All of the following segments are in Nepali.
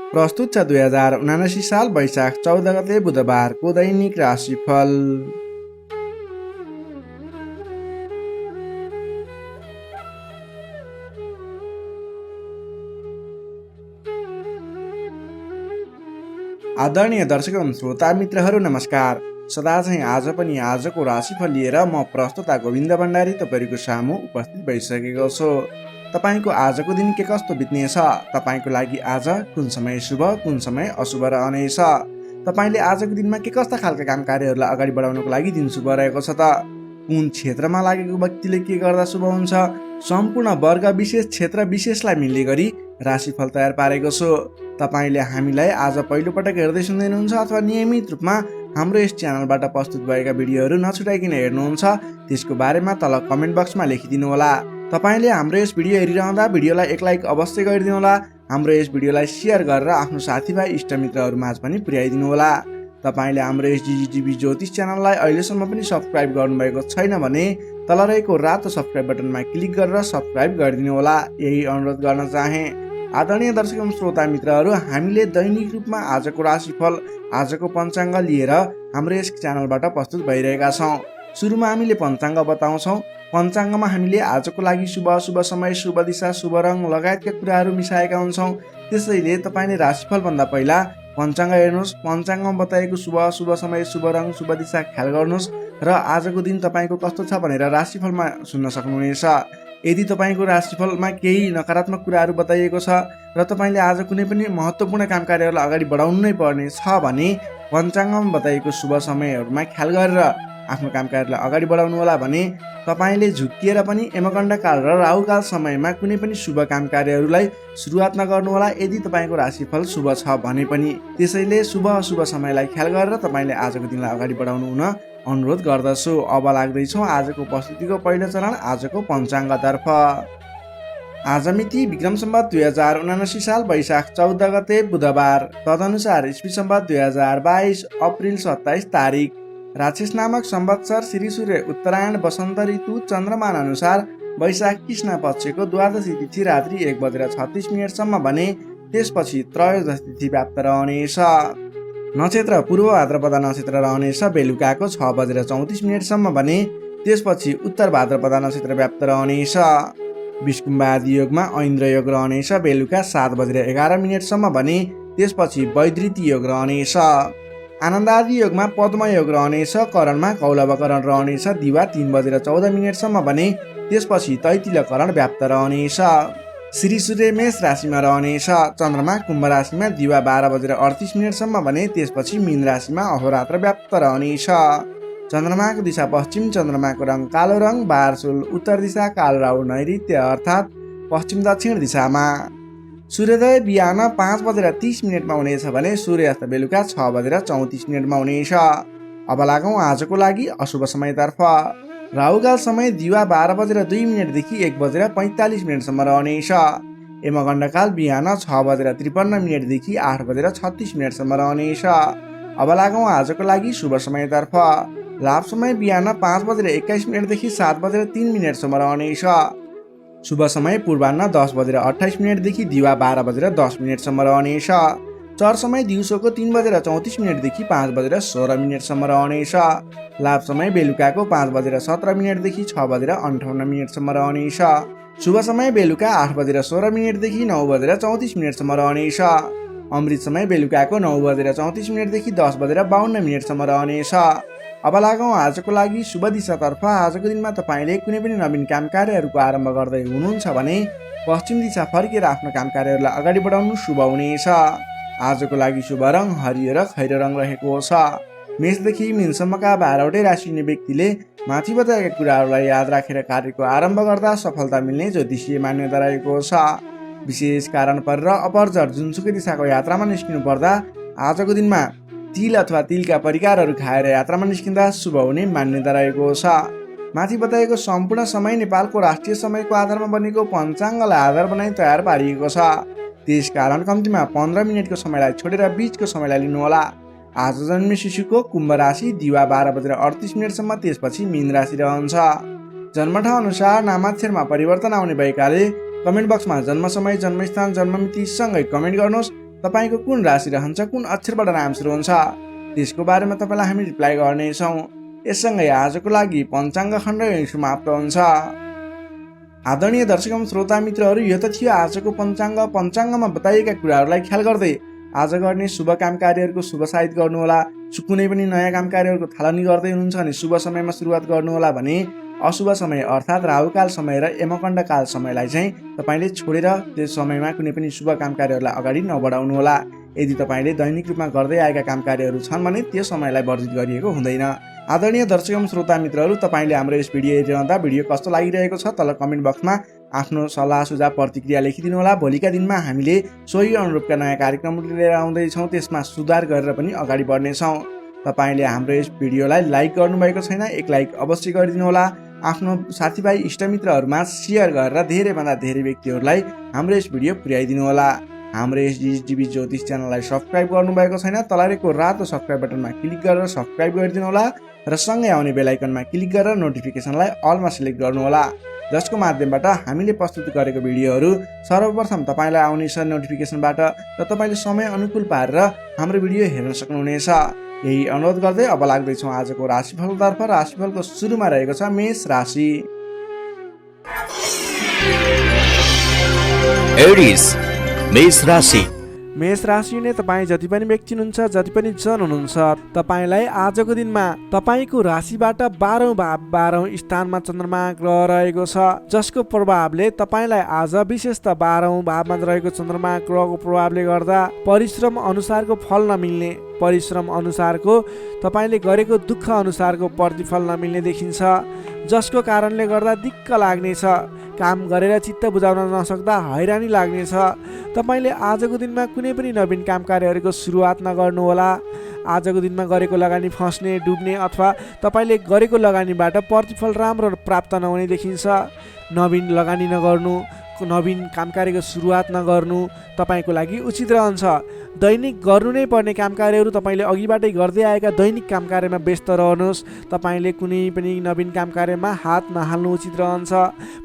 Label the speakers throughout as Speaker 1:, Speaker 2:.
Speaker 1: प्रस्तुत छ 2079 साल वैशाख 14 गते बुधबारको दैनिक राशिफल। आदरणीय दर्शक एवं श्रोता मित्रहरू नमस्कार। सदा चाहिँ आज पनि आजको राशिफल लिएर म प्रस्तुता गोविन्द भण्डारी तपाईँको सामु उपस्थित भइसकेको छु। तपाईँको आजको दिन के कस्तो बित्नेछ, तपाईँको लागि आज कुन समय शुभ कुन समय अशुभ रहनेछ, तपाईँले आजको दिनमा के कस्ता खालका काम कार्यहरूलाई अगाडि बढाउनको लागि दिन शुभ रहेको छ त, कुन क्षेत्रमा लागेको व्यक्तिले के गर्दा शुभ हुन्छ, सम्पूर्ण वर्ग विशेष क्षेत्र विशेषलाई मिल्ने गरी राशिफल तयार पारेको छु। तपाईँले हामीलाई आज पहिलोपटक हेर्दै सुन्दै हुनुहुन्छ अथवा नियमित रूपमा हाम्रो यस च्यानलबाट प्रस्तुत भएका भिडियोहरू नछुटाइकन हेर्नुहुन्छ, त्यसको बारेमा तल कमेन्ट बक्समा लेखिदिनु होला। तपाईँले हाम्रो यस भिडियो हेरिरहँदा भिडियोलाई एक लाइक अवश्य गरिदिनु होला। हाम्रो यस भिडियोलाई सेयर गरेर आफ्नो साथीभाइ इष्टमित्रहरूमाझ पनि पुर्याइदिनु होला। तपाईँले हाम्रो यस जिजिटिभी ज्योतिष च्यानललाई अहिलेसम्म पनि सब्सक्राइब गर्नुभएको छैन भने तल रहेको रातो सब्सक्राइब बटनमा क्लिक गरेर सब्सक्राइब गरिदिनु होला, यही अनुरोध गर्न चाहे। आदरणीय दर्शक एवं श्रोता मित्रहरू, हामीले दैनिक रूपमा आजको राशिफल आजको पञ्चाङ्ग लिएर हाम्रो यस च्यानलबाट प्रस्तुत भइरहेका छौँ। सुरुमा हामीले पञ्चाङ्ग बताउँछौँ। पञ्चाङ्गमा हामीले आजको लागि शुभ अशुभ समय, शुभ दिशा, शुभ रङ लगायतका कुराहरू मिसाएका हुन्छौँ। त्यसैले तपाईँले राशिफलभन्दा पहिला पञ्चाङ्ग हेर्नुहोस्। पञ्चाङ्गमा बताएको शुभ अशुभ समय, शुभ रङ, शुभ दिशा ख्याल गर्नुहोस् र आजको दिन तपाईँको कस्तो छ भनेर राशिफलमा सुन्न सक्नुहुनेछ। यदि तपाईँको राशिफलमा केही नकारात्मक कुराहरू बताइएको छ र तपाईँले आज कुनै पनि महत्त्वपूर्ण काम कार्यहरूलाई अगाडि बढाउनु नै पर्ने छ भने पञ्चाङ्गमा बताइएको शुभ समयहरूमा ख्याल गरेर आफ्नो काम कार्यलाई अगाडि बढाउनु होला भने तपाईँले झुक्किएर पनि यमगण्ड काल र राहुकाल समयमा कुनै पनि शुभ काम कार्यहरूलाई सुरुवात नगर्नुहोला यदि तपाईँको राशिफल शुभ छ भने पनि। त्यसैले शुभ अशुभ समयलाई ख्याल गरेर तपाईँले आजको दिनलाई अगाडि बढाउनु हुन अनुरोध गर्दछु। अब लाग्दैछौँ आजको प्रस्तुतिको पहिलो चरण आजको पञ्चाङ्गतर्फ। आज मिति विक्रम सम्वत 2079 साल वैशाख 14 गते बुधबार, तदनुसार इस्वी सम्वत 2022 अप्रिल 27 तारिक। राक्षस नामक संवत्सर श्री सूर्य उत्तरायण वसन्त ऋतु चन्द्रमान अनुसार वैशाख कृष्ण पक्षको द्वादशी तिथि रात्रि 1:36 भने त्यसपछि त्रयोदशी तिथि व्याप्त रहनेछ। नक्षत्र पूर्व भाद्रपदा नक्षत्र रहनेछ बेलुकाको 6:34 भने त्यसपछि उत्तर भाद्रपदा नक्षत्र व्याप्त रहनेछ। विष्कुम्भ आदि योगमा ऐन्द्र योग रहनेछ बेलुका 7:11 भने त्यसपछि वैदृति योग रहनेछ। आनन्द आदि योगमा पद्म योग रहनेछ, करणमा कौलवकरण रहनेछ दिवा 3:14 भने त्यसपछि तैतिलकरण व्याप्त रहनेछ। श्री सूर्य मेष राशिमा रहनेछ, चन्द्रमा कुम्भ राशिमा दिवा 12:38 भने त्यसपछि मीन राशिमा अहोरात्र व्याप्त रहनेछ। चन्द्रमाको दिशा पश्चिम, चन्द्रमाको रङ कालो रङ, बारसुल उत्तर दिशा, काल राहु नैऋत्य अर्थात् पश्चिम दक्षिण दिशामा। सूर्योदय बिहान 5:30 हुनेछ भने सूर्यास्त बेलुका 6:34 हुनेछ। अब लागौँ आजको लागि अशुभ समयतर्फ। राहुकाल समय दिवा 12:02 देखि 1:45 रहनेछ। यमगण्डकाल बिहान 6:53 देखि 8:36 रहनेछ। अब लागौँ आजको लागि शुभ समयतर्फ। लाभ समय बिहान 5:21 देखि 7:03 रहनेछ। शुभ समय पूर्वाह्न 10:28 देखि दिवा 12:10 रहनेछ। चर समय दिउँसोको 3:34 देखि 5:16 रहनेछ। लाभ समय बेलुकाको 5:17 देखि 6:58 रहनेछ। शुभ समय बेलुका 8:16 देखि 9:34 रहनेछ। अमृत समय बेलुकाको 9:34 देखि 10:52 रहनेछ। अब लागौँ आजको लागि शुभ दिशातर्फ। आजको दिनमा तपाईँले कुनै पनि नवीन काम कार्यहरूको आरम्भ गर्दै हुनुहुन्छ भने पश्चिम दिशा फर्केर आफ्नो काम कार्यहरूलाई अगाडि बढाउनु शुभ हुनेछ। आजको लागि शुभ रङ हरियो र खैरो रङ रहेको छ। मेषदेखि मीनसम्मका 12वटै राशि हुने व्यक्तिले माथि बताएका कुराहरूलाई याद राखेर कार्यको आरम्भ गर्दा सफलता मिल्ने ज्योतिषीय मान्यता रहेको छ। विशेष कारण परेर अपरझट जुनसुकै दिशाको यात्रामा निस्किनु पर्दा आजको दिनमा तिल अथवा तिलका परिकारहरू खाएर यात्रामा निस्किँदा शुभ हुने मान्यता रहेको छ। माथि बताएको सम्पूर्ण समय नेपालको राष्ट्रिय समयको आधारमा बनेको पञ्चाङ्गलाई आधार बनाई तयार पारिएको छ। त्यसकारण कम्तीमा 15 मिनटको समयलाई छोडेर बीचको समयलाई लिनुहोला। आज जन्मे शिशुको कुम्भ राशि दिवा 12:38 त्यसपछि मीन राशि रहन्छ। जन्मठाउँ अनुसार नामाक्षरमा परिवर्तन आउने भएकाले कमेन्ट बक्समा जन्म समय, जन्मस्थान, जन्ममिति सँगै कमेन्ट गर्नुहोस्। तपाईँको कुन राशि रहन्छ, कुन अक्षरबाट नाम सुरु हुन्छ, त्यसको बारेमा तपाईँलाई हामी रिप्लाई गर्नेछौँ। यससँगै आजको लागि पञ्चाङ्ग खण्ड यहीँ समाप्त हुन्छ। आदरणीय दर्शक एवं श्रोता मित्रहरू, यो त थियो आजको पञ्चाङ्ग। पञ्चाङ्गमा बताइएका कुराहरूलाई ख्याल गर्दै आज गर्ने शुभ काम कार्यहरूको शुभ साइत गर्नुहोला। कुनै पनि नयाँ काम कार्यहरूको थालनी गर्दै हुनुहुन्छ भने शुभ समयमा सुरुवात गर्नुहोला भने अशुभ समय अर्थात् राहुकाल समय र यमकण्ड काल समयलाई चाहिँ तपाईँले छोडेर त्यस समयमा कुनै पनि शुभ काम कार्यहरूलाई अगाडि नबढाउनुहोला। यदि तपाईँले दैनिक रूपमा गर्दै आएका काम कार्यहरू छन् भने त्यो समयलाई वर्जित गरिएको हुँदैन। आदरणीय दर्शक एवं श्रोता मित्रहरू, तपाईँले हाम्रो यस भिडियो हेरिरहँदा भिडियो कस्तो लागिरहेको छ तल कमेन्ट बक्समा आफ्नो सल्लाह सुझाव प्रतिक्रिया लेखिदिनुहोला। भोलिका दिनमा हामीले सोही अनुरूपका नयाँ कार्यक्रमहरू लिएर आउँदैछौँ, त्यसमा सुधार गरेर पनि अगाडि बढ्नेछौँ। तपाईँले हाम्रो यस भिडियोलाई लाइक गर्नुभएको छैन, एक लाइक अवश्य गरिदिनुहोला। आफ्नो साथीभाइ इष्टमित्रहरूमा सेयर गरेर धेरैभन्दा धेरै व्यक्तिहरूलाई हाम्रो यस भिडियो पुर्याइदिनुहोला। हाम्रो यस जिजिटिभी ज्योतिष च्यानललाई सब्सक्राइब गर्नुभएको छैन, तलको रातो सब्सक्राइब बटनमा क्लिक गरेर सब्सक्राइब गरिदिनुहोला र सँगै आउने बेल आइकनमा क्लिक गरेर नोटिफिकेसनलाई अलमा सिलेक्ट गर्नुहोला, जसको माध्यमबाट हामीले प्रस्तुत गरेको भिडियोहरू सर्वप्रथम तपाईँलाई आउनेछ नोटिफिकेसनबाट र तपाईँले समय अनुकूल पारेर हाम्रो भिडियो हेर्न सक्नुहुनेछ। यही अनुरोध गर्दै अब लाग्दैछौँ आजको राशिफलतर्फ। राशिफलको सुरुमा रहेको छ मेष राशि।
Speaker 2: मेष राशि।
Speaker 1: मेष राशि नै तपाईँ जति पनि व्यक्ति हुनुहुन्छ, जति पनि जन हुनुहुन्छ, तपाईँलाई आजको दिनमा तपाईँको राशिबाट 12औं भाव 12औं स्थानमा चन्द्रमा ग्रह रहेको छ, जसको प्रभावले तपाईँलाई आज विशेषतः 12औं भावमा रहेको चन्द्रमा ग्रहको प्रभावले गर्दा परिश्रम अनुसारको फल नमिल्ने, परिश्रम अनुसारको तपाईँले गरेको दुःख अनुसारको प्रतिफल नमिल्ने देखिन्छ, जसको कारणले गर्दा दिक्क लाग्नेछ। काम गरेर चित्त बुझाउन नसक्दा हैरानी लाग्नेछ। तपाईँले आजको दिनमा कुनै पनि नवीन काम कार्यहरूको सुरुवात नगर्नुहोला। आजको दिनमा गरेको लगानी फस्ने, डुब्ने अथवा तपाईँले गरेको लगानीबाट प्रतिफल राम्रो प्राप्त नहुने देखिन्छ। नवीन लगानी नगर्नु, नवीन काम कार्यको सुरुवात नगर्नु तपाईँको लागि उचित रहन्छ। दैनिक गर्नु नै पर्ने काम कार्यहरू तपाईँले अघिबाटै गर्दै आएका दैनिक काम कार्यमा व्यस्त रहनुहोस्। तपाईँले कुनै पनि नवीन काम कार्यमा हात नहाल्नु उचित रहन्छ।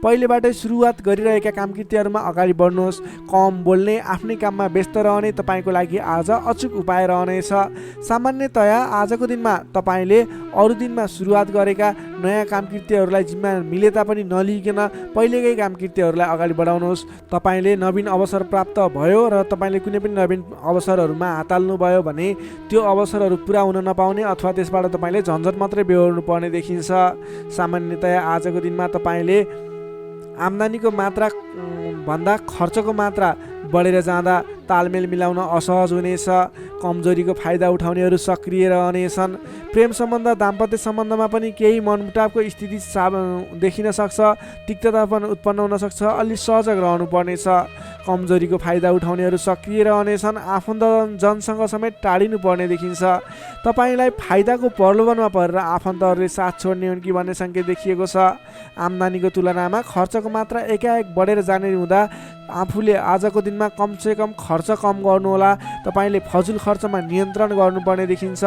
Speaker 1: पहिलेबाटै सुरुवात गरिरहेका कामकृत्यहरूमा अगाडि बढ्नुहोस्। कम बोल्ने, आफ्नै काममा व्यस्त रहने तपाईँको लागि आज अचुक उपाय रहनेछ। सामान्यतया आजको दिनमा तपाईँले अरू दिनमा सुरुवात गरेका नयाँ कामकृत्यहरूलाई जिम्मा मिले तापनि नलिकन पहिलेकै कामकृत्यहरूलाई अगाडि बढाउनुहोस्। तपाईँले नवीन अवसर प्राप्त भयो र तपाईँले कुनै पनि नवीन अवसरहरूमा हात हाल्नु भयो भने त्यो अवसरहरू पुरा हुन नपाउने अथवा त्यसबाट तपाईँले झन्झट मात्रै बेहोर्नु पर्ने देखिन्छ। सामान्यतया आजको दिनमा तपाईँले आम्दानीको मात्रा भन्दा खर्चको मात्रा बढेर जाँदा तालमेल मिलाउन असहज हुनेछ। कमजोरीको फाइदा उठाउनेहरू सक्रिय रहनेछन्। प्रेम सम्बन्ध, दाम्पत्य सम्बन्धमा पनि केही मनमुटावको स्थिति देखिन सक्छ, तिक्तता पनि उत्पन्न हुन सक्छ। अलि सजग रहनु पर्नेछ। कमजोरीको फाइदा उठाउनेहरू सक्रिय रहनेछन्। आफन्तजनसँग समेत टाढिनु पर्ने देखिन्छ। तपाईँलाई फाइदाको प्रलोभनमा परेर आफन्तहरूले साथ छोड्ने हुन् कि भन्ने सङ्केत देखिएको छ। आम्दानीको तुलनामा खर्चको मात्रा एकाएक बढेर जाने हुँदा आफूले आजको दिनमा कमसेकम खर्च कम गर्नुहोला। तपाईँले फजुल खर्चमा नियन्त्रण गर्नुपर्ने देखिन्छ।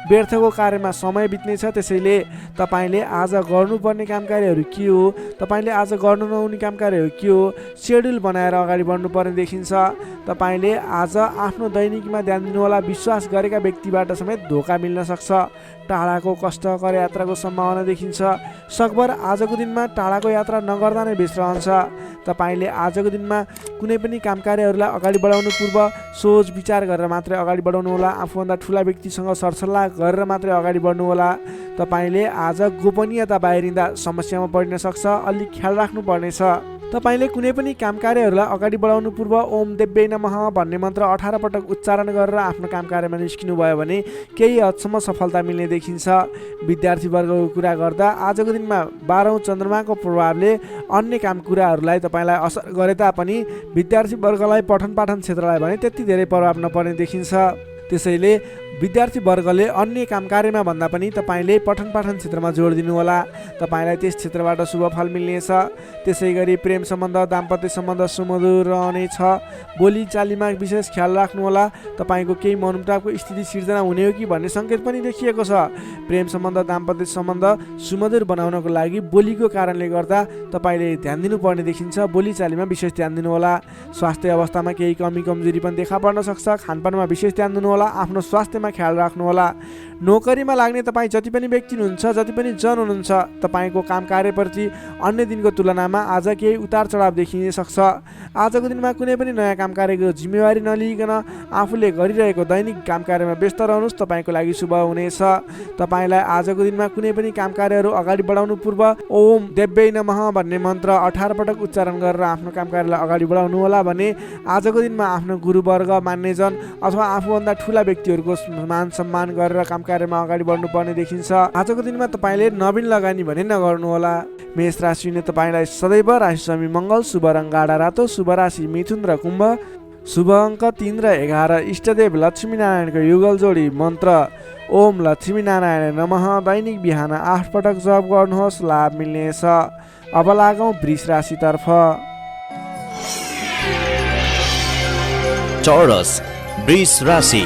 Speaker 1: व्यर्थको कार्यमा समय बित्नेछ, त्यसैले तपाईँले आज गर्नुपर्ने काम कार्यहरू के हो, तपाईँले आज गर्नु नहुने काम कार्यहरू के हो, सेड्युल बनाएर अगाडि बढ्नुपर्ने देखिन्छ। तपाईँले आज आफ्नो दैनिकीमा ध्यान दिनुहोला। विश्वास गरेका व्यक्तिबाट समेत धोका मिल्न सक्छ। टाढाको कष्टकर यात्राको सम्भावना देखिन्छ। सकभर आजको दिनमा टाढाको यात्रा नगर्दा नै बेस रहन्छ। तपाईँले आजको दिनमा कुनै पनि काम कार्यहरूलाई अगाडि बढाउनु पूर्व सोच विचार गरेर मात्रै अगाडि बढाउनुहोला। आफूभन्दा ठुला व्यक्तिसँग सरसल्लाह गरेर मात्रै अगाडि बढ्नुहोला। तपाईँले आज गोपनीयता बाहिरिँदा समस्यामा पर्न सक्छ, अलिक ख्याल राख्नुपर्नेछ। तपाईँले कुनै पनि काम कार्यहरूलाई अगाडि बढाउनु पूर्व ओम देव्यै नमः भन्ने मन्त्र 18 पटक उच्चारण गरेर आफ्नो काम कार्यमा निस्किनु भयो भने केही हदसम्म सफलता मिल्ने देखिन्छ। विद्यार्थी वर्गको कुरा गर्दा आजको दिनमा 12औं चन्द्रमाको प्रभावले अन्य काम कुराहरूलाई तपाईँलाई असर गरे तापनि विद्यार्थी वर्गलाई पठन पाठन क्षेत्रलाई भने त्यति धेरै प्रभाव नपर्ने देखिन्छ।
Speaker 3: त्यसैले विद्यार्थी वर्गले अन्य काम कार्यमा भन्दा पनि तपाईँले पठन पाठन क्षेत्रमा जोड दिनुहोला। तपाईँलाई त्यस क्षेत्रबाट शुभ फल मिल्नेछ। त्यसै गरी प्रेम सम्बन्ध दाम्पत्य सम्बन्ध सुमधुर रहनेछ। बोली चालीमा विशेष ख्याल राख्नुहोला। तपाईँको केही मनमुटावको स्थिति सिर्जना हुने हो कि भन्ने सङ्केत पनि देखिएको छ। प्रेम सम्बन्ध दाम्पत्य सम्बन्ध सुमधुर बनाउनको लागि बोलीको कारणले गर्दा तपाईँले ध्यान दिनुपर्ने देखिन्छ। बोली चालीमा विशेष ध्यान दिनुहोला। स्वास्थ्य अवस्थामा केही कमी कमजोरी पनि देखा पर्न सक्छ। खानपानमा विशेष ध्यान दिनुहोला। आफ्नो स्वास्थ्यमा ख्याल राख्नुहोला। नोकरीमा लाग्ने तपाईँ जति पनि व्यक्ति हुनुहुन्छ, जति पनि जन हुनुहुन्छ, तपाईँको काम कार्यप्रति अन्य दिनको तुलनामा आज केही उतार चढाव देखिन सक्छ। आजको दिनमा कुनै पनि नयाँ काम कार्यको जिम्मेवारी नलिइकन आफूले गरिरहेको दैनिक काम कार्यमा व्यस्त रहनुहोस्। तपाईँको लागि शुभ हुनेछ। तपाईँलाई आजको दिनमा कुनै पनि काम कार्यहरू अगाडि बढाउनु पूर्व ओम देव्यै नमः भन्ने मन्त्र 18 पटक उच्चारण गरेर आफ्नो काम कार्यलाई अगाडि बढाउनु होला भने आजको दिनमा आफ्नो गुरुवर्ग मान्यजन अथवा आफूभन्दा ठुला व्यक्तिहरूको मान सम्मान गरेर काम कार्यमा अगाडि बढ्नुपर्ने देखिन्छ। आजको दिनमा तपाईँले नवीन लगानी भने नगर्नुहोला। मेष राशिले तपाईँलाई सदैव राशि स्वामी मङ्गल, शुभ रङ गाढा रातो, शुभ राशि मिथुन र कुम्भ, शुभ अङ्क 3 र 11, इष्टदेव लक्ष्मीनारायणको युगल जोडी मन्त्र ओम लक्ष्मीनारायण नमः दैनिक बिहान 8 पटक जप गर्नुहोस्, लाभ मिल्नेछ। अब लागौँ वृष राशितर्फ।
Speaker 2: चौरस वृष राशि।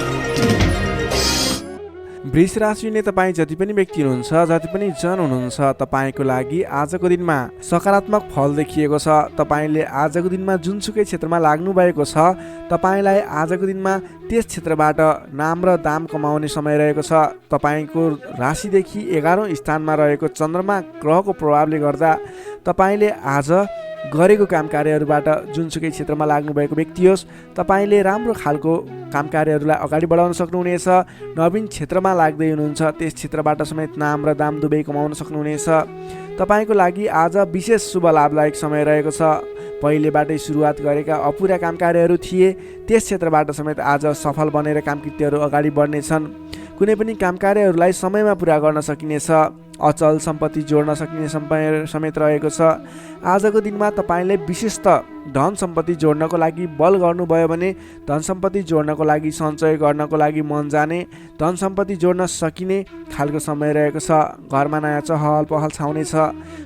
Speaker 3: वृष राशिले तपाईँ जति पनि व्यक्ति हुनुहुन्छ, जति पनि जन हुनुहुन्छ, तपाईँको लागि आजको दिनमा सकारात्मक फल देखिएको छ। तपाईँले आजको दिनमा जुनसुकै क्षेत्रमा लाग्नु भएको छ, तपाईँलाई आजको दिनमा त्यस क्षेत्रबाट नाम र दाम कमाउने समय रहेको छ। तपाईँको राशिदेखि 11औं स्थानमा रहेको चन्द्रमा ग्रहको प्रभावले गर्दा तपाईँले आज गरेको काम कार्यहरूबाट जुनसुकै क्षेत्रमा लाग्नुभएको व्यक्ति होस्, तपाईँले राम्रो खालको काम कार्यहरूलाई अगाडि बढाउन सक्नुहुनेछ। नवीन क्षेत्रमा लाग्दै हुनुहुन्छ, त्यस क्षेत्रबाट समेत नाम र दाम दुवै कमाउन सक्नुहुनेछ। तपाईँको लागि आज विशेष शुभ लाभदायक समय रहेको छ। पहिलेबाटै सुरुवात गरेका अपुरा काम कार्यहरू थिए, त्यस क्षेत्रबाट समेत आज सफल बनेर कामकृत्यहरू अगाडि बढ्नेछन्। कुनै पनि काम कार्यहरूलाई समयमा पुरा गर्न सकिनेछ। अचल सम्पत्ति जोड्न सकिने समय समेत रहेको छ। आजको दिनमा तपाईँले विशेषतः धन सम्पत्ति जोड्नको लागि बल गर्नुभयो भने धन सम्पत्ति जोड्नको लागि सञ्चय गर्नको लागि मन जाने, धन सम्पत्ति जोड्न सकिने खालको समय रहेको छ। घरमा नयाँ चहल पहल छाउनेछ।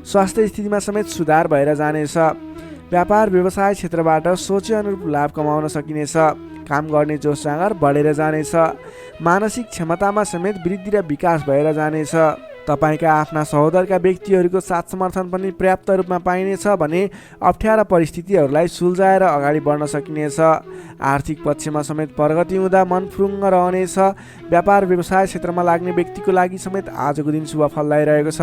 Speaker 3: स्वास्थ्य स्थितिमा समेत सुधार भएर जानेछ। व्यापार व्यवसाय क्षेत्रबाट सोचे अनुरूप लाभ कमाउन सकिनेछ। काम गर्ने जोस जाँगर बढेर जानेछ। मानसिक क्षमतामा समेत वृद्धि र विकास भएर जानेछ। तपाईँका आफ्ना सहोदरका व्यक्तिहरूको साथ समर्थन पनि पर्याप्त रूपमा पाइनेछ भने अप्ठ्यारा परिस्थितिहरूलाई सुल्झाएर अगाडि बढ्न सकिनेछ। आर्थिक पक्षमा समेत प्रगति हुँदा मन फुरुङ्ग रहनेछ। व्यापार व्यवसाय क्षेत्रमा लाग्ने व्यक्तिको लागि समेत आजको दिन शुभ फलदायी रहेको छ।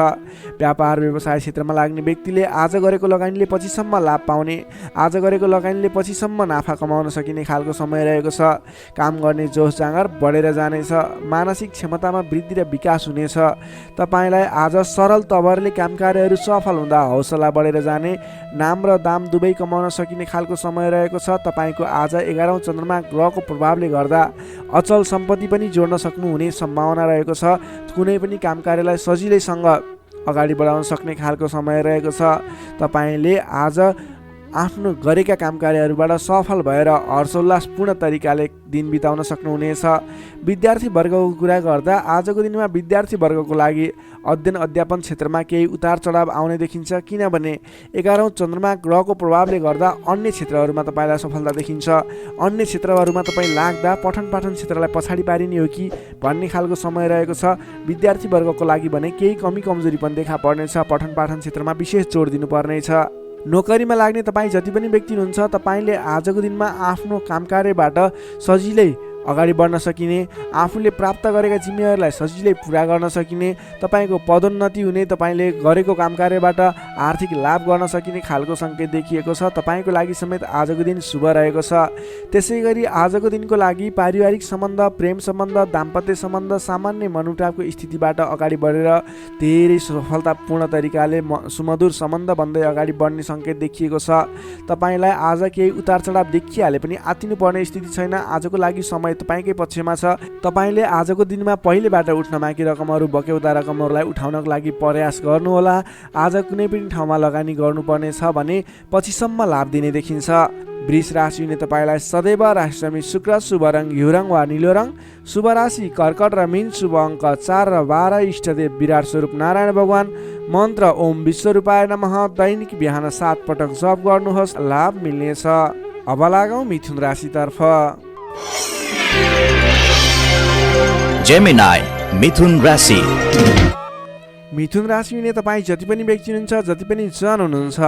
Speaker 3: व्यापार व्यवसाय क्षेत्रमा लाग्ने व्यक्तिले आज गरेको लगानीले पछिसम्म लाभ पाउने, आज गरेको लगानीले पछिसम्म नाफा कमाउन सकिने खालको समय रहेको छ। काम गर्ने जोस जाँगर बढेर जानेछ। मानसिक क्षमतामा वृद्धि र विकास हुनेछ। तपाईँलाई आज सरल तवरले काम कार्यहरू सफल हुँदा हौसला बढेर जाने, नाम र दाम दुवै कमाउन सकिने खालको समय रहेको छ। तपाईँको आज 11औं चन्द्रमा ग्रहको प्रभावले गर्दा अचल सम्पत्ति पनि जोड्न सक्नुहुने सम्भावना रहेको छ। कुनै पनि काम कार्यलाई सजिलैसँग अगाडि बढाउन सक्ने खालको समय रहेको छ। तपाईँले आज आफ्नो गरेका काम कार्यहरूबाट सफल भएर हर्षोल्लासपूर्ण तरिकाले दिन बिताउन सक्नुहुनेछ। विद्यार्थी वर्गको कुरा गर्दा आजको दिनमा विद्यार्थी वर्गको लागि अध्ययन अध्यापन क्षेत्रमा केही उतार चढाव आउने देखिन्छ। किनभने 11औं चन्द्रमा ग्रहको प्रभावले गर्दा अन्य क्षेत्रहरूमा तपाईँलाई सफलता देखिन्छ। अन्य क्षेत्रहरूमा तपाईँ लाग्दा पठन पाठन क्षेत्रलाई पछाडि पारिने हो कि भन्ने खालको समय रहेको छ। विद्यार्थी वर्गको लागि भने केही कमी कमजोरी पनि देखा पर्नेछ। पठन पाठन क्षेत्रमा विशेष जोड दिनुपर्नेछ। नोकरीमा लाग्ने तपाईँ जति पनि व्यक्ति हुनुहुन्छ, तपाईँले आजको दिनमा आफ्नो काम कार्यबाट सजिलै अगाडि बढ्न सकिने, आफूले प्राप्त गरेका जिम्मेवारीलाई सजिलै पुरा गर्न सकिने, तपाईँको पदोन्नति हुने, तपाईँले गरेको काम कार्यबाट आर्थिक लाभ गर्न सकिने खालको सङ्केत देखिएको छ। तपाईँको लागि समेत आजको दिन शुभ रहेको छ। त्यसै गरी आजको दिनको लागि पारिवारिक सम्बन्ध, प्रेम सम्बन्ध, दाम्पत्य सम्बन्ध सामान्य मनमुटावको स्थितिबाट अगाडि बढेर धेरै सफलतापूर्ण तरिकाले सुमधुर सम्बन्ध बन्दै अगाडि बढ्ने सङ्केत देखिएको छ। तपाईँलाई आज केही उतार चढाव देखिहाले पनि आत्तिनुपर्ने स्थिति छैन। आजको लागि समय तपाईँकै पक्षमा छ। तपाईँले आजको दिनमा पहिलेबाट उठ्न बाँकी रकमहरू, बक्यौता रकमहरूलाई उठाउनको लागि प्रयास गर्नुहोला। आज कुनै पनि ठाउँमा लगानी गर्नुपर्ने छ भने पछिसम्म लाभ दिने देखिन्छ। वृष राशि हुने तपाईँलाई सदैव राशिसमी शुक्र शुभ रङ घिउ रङ वा निलो रङ, शुभ राशि कर्कट र मीन, शुभ अङ्क 4 र 12, इष्टदेव विराट स्वरूप नारायण भगवान, मन्त्र ओम विश्वरूपाय नमः, दैनिक बिहान 7 पटक जप गर्नुहोस्, लाभ मिल्नेछ। अब लागौँ मिथुन राशितर्फ।
Speaker 2: जेमिनाई मिथुन राशि।
Speaker 3: मिथुन राशि हुने तपाईँ जति पनि व्यक्ति हुनुहुन्छ, जति पनि जन हुनुहुन्छ,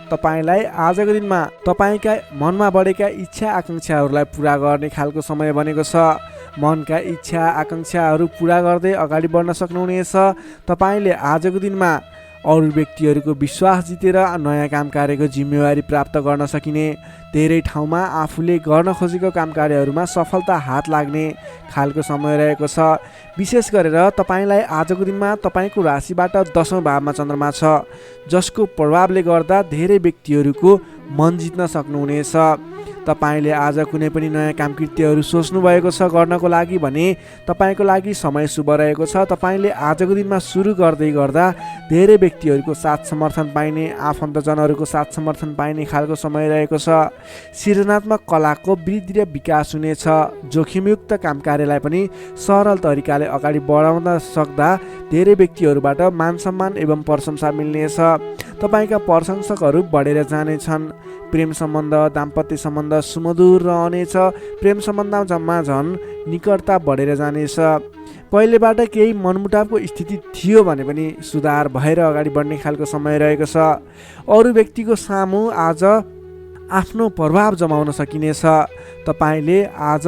Speaker 3: तपाईँलाई आजको दिनमा तपाईँका मनमा बढेका इच्छा आकाङ्क्षाहरूलाई पुरा गर्ने खालको समय बनेको छ। मनका इच्छा आकाङ्क्षाहरू पुरा गर्दै अगाडि बढ्न सक्नुहुनेछ। तपाईँले आजको दिनमा अरू व्यक्तिहरूको विश्वास जितेर नयाँ काम कार्यको जिम्मेवारी प्राप्त गर्न सकिने, धेरै ठाउँमा आफूले गर्न खोजेको काम कार्यहरूमा सफलता हात लाग्ने खालको समय रहेको छ। विशेष गरेर तपाईँलाई आजको दिनमा तपाईँको राशिबाट 10औँ भावमा चन्द्रमा छ, जसको प्रभावले गर्दा धेरै व्यक्तिहरूको मन जित्न सक्नुहुनेछ। तपाईँले आज कुनै पनि नयाँ काम कृत्यहरू सोच्नु भएको छ गर्नको लागि भने तपाईँको लागि समय शुभ रहेको छ। तपाईँले आजको दिनमा सुरु गर्दै गर्दा धेरै व्यक्तिहरूको साथ समर्थन पाइने, आफन्तजनहरूको साथ समर्थन पाइने खालको समय रहेको छ। सृजनात्मक कलाको वृद्धि र विकास हुनेछ। जोखिमयुक्त काम कार्यलाई पनि सरल तरिकाले अगाडि बढाउन सक्दा धेरै व्यक्तिहरूबाट मान सम्मान एवं प्रशंसा मिल्नेछ। तपाईँका प्रशंसकहरू बढेर जानेछन्। प्रेम सम्बन्ध, दाम्पत्य सम्बन्ध सुमधुर रहनेछ। प्रेम सम्बन्धमा झन् निकटता बढेर जानेछ। पहिलेबाट केही मनमुटावको स्थिति थियो भने पनि सुधार भएर अगाडि बढ्ने खालको समय रहेको छ। अरू व्यक्तिको सामु आज आफ्नो प्रभाव जमाउन सकिनेछ। तपाईँले आज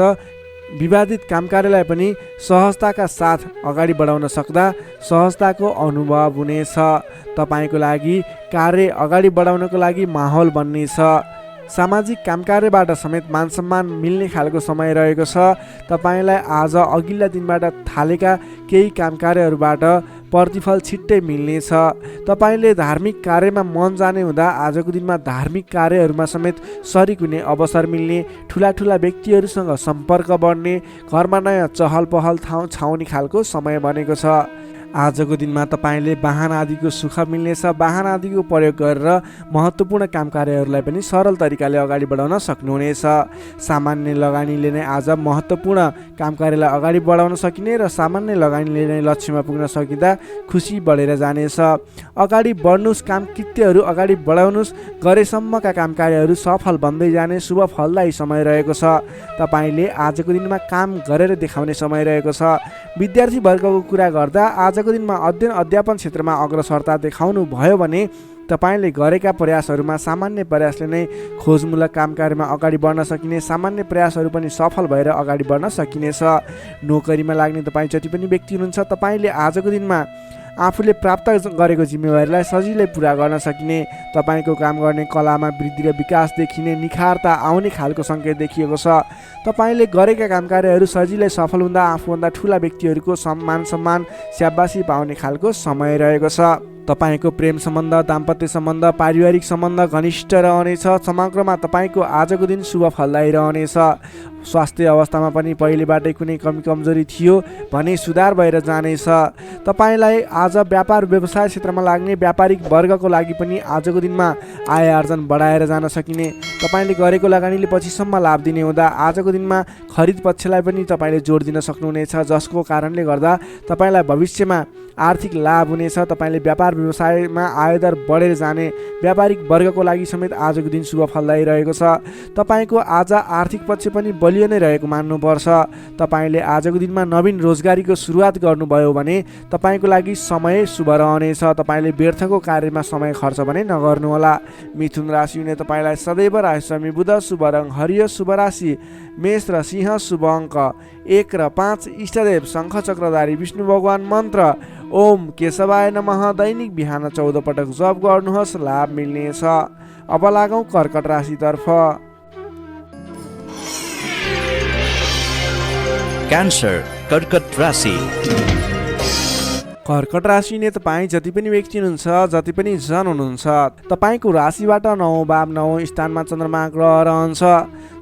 Speaker 3: विवादित काम कार्यलाई पनि सहजताका साथ अगाडि बढाउन सक्दा सहजताको अनुभव हुनेछ। तपाईँको लागि कार्य अगाडि बढाउनको लागि माहौल बन्नेछ। सामाजिक काम कार्यबाट समेत मान सम्मान मिल्ने खालको समय रहेको छ। तपाईँलाई आज अघिल्ला दिनबाट थालेका केही काम कार्यहरूबाट प्रतिफल छिट्टै मिल्नेछ। तपाईँले धार्मिक कार्यमा मन जाने हुँदा आजको दिनमा धार्मिक कार्यहरूमा समेत सरिक हुने अवसर मिल्ने, ठुला ठुला व्यक्तिहरूसँग सम्पर्क बढ्ने, घरमा नयाँ चहल पहल छाउने खालको समय बनेको छ। आजको दिनमा तपाईँले वाहन आदिको सुख मिल्नेछ। वाहन आदिको प्रयोग गरेर महत्त्वपूर्ण काम कार्यहरूलाई पनि सरल तरिकाले अगाडि बढाउन सक्नुहुनेछ। सामान्य लगानीले नै आज महत्त्वपूर्ण काम कार्यलाई अगाडि बढाउन सकिने र सामान्य लगानीले नै लक्ष्यमा पुग्न सकिँदा खुसी बढेर जानेछ। अगाडि बढ्नुहोस्, काम कृत्यहरू अगाडि बढाउनुहोस्। गरेसम्मका काम कार्यहरू सफल बन्दै जाने शुभ फलदायी समय रहेको छ। तपाईँले आजको दिनमा काम गरेर देखाउने समय रहेको छ। विद्यार्थी वर्गको कुरा गर्दा आजको दिनमा अध्ययन अध्यापन क्षेत्रमा अग्रसरता देखाउनु भयो भने तपाईँले गरेका प्रयासहरूमा सामान्य प्रयासले नै खोजमूलक काम कार्यमा अगाडि बढ्न सकिने, सामान्य प्रयासहरू पनि सफल भएर अगाडि बढ्न सकिनेछ। नोकरीमा लाग्ने तपाईँ जति पनि व्यक्ति हुनुहुन्छ, तपाईँले आजको दिनमा आफूले प्राप्त गरेको जिम्मेवारीलाई सजिलै पुरा गर्न सकिने, तपाईँको काम गर्ने कलामा वृद्धि र विकास देखिने, निखारता आउने खालको सङ्केत देखिएको छ। तपाईँले गरेका काम कार्यहरू सजिलै सफल हुँदा आफूभन्दा ठुला व्यक्तिहरूको सम्मान स्याबासी पाउने खालको समय रहेको छ। तपाईँको प्रेम सम्बन्ध, दाम्पत्य सम्बन्ध, पारिवारिक सम्बन्ध घनिष्ठ रहनेछ। समग्रमा तपाईँको आजको दिन शुभ फलदायी रहनेछ। स्वास्थ्य अवस्थामा पनि पहिलेबाटै कुनै कमी कमजोरी थियो भने सुधार भएर जानेछ। तपाईँलाई आज व्यापार व्यवसाय क्षेत्रमा लाग्ने व्यापारिक वर्गको लागि पनि आजको दिनमा आय आर्जन बढाएर जान सकिने, तपाईँले गरेको लगानीले पछिसम्म लाभ दिने हुँदा आजको दिनमा खरिद पक्षलाई पनि तपाईँले जोड दिन सक्नुहुनेछ, जसको कारणले गर्दा तपाईँलाई भविष्यमा आर्थिक लाभ हुनेछ। तपाईँले व्यापार व्यवसायमा आयदर बढेर जाने, व्यापारिक वर्गको लागि समेत आजको दिन शुभ फलदायी रहेको छ। तपाईँको आज आर्थिक पक्ष पनि बलियो नै रहेको मान्नुपर्छ। तपाईँले आजको दिनमा नवीन रोजगारीको सुरुवात गर्नुभयो भने तपाईँको लागि समय शुभ रहनेछ। तपाईँले व्यर्थको कार्यमा समय खर्च भने नगर्नुहोला। मिथुन राशि हुने तपाईँलाई सदैव राशिस्वामी बुध, शुभ रङ हरियो, शुभ राशि मेष र सिंह, शुभ अङ्क 1 र 5, इष्टदेव शङ्ख चक्रधारी विष्णु भगवान, मन्त्र ओम केशवाय नमः, दैनिक बिहान 14 पटक जप गर्नुहोस्, लाभ मिल्नेछ। अब लागौँ कर्कट राशितर्फ।
Speaker 2: क्यान्सर कर्कट राशि।
Speaker 3: कर्कट राशि ने तपाईँ जति पनि व्यक्ति हुनुहुन्छ, जति पनि जन हुनुहुन्छ, तपाईँको राशिबाट 9 भाव 9 स्थानमा चन्द्रमा ग्रह रहन्छ,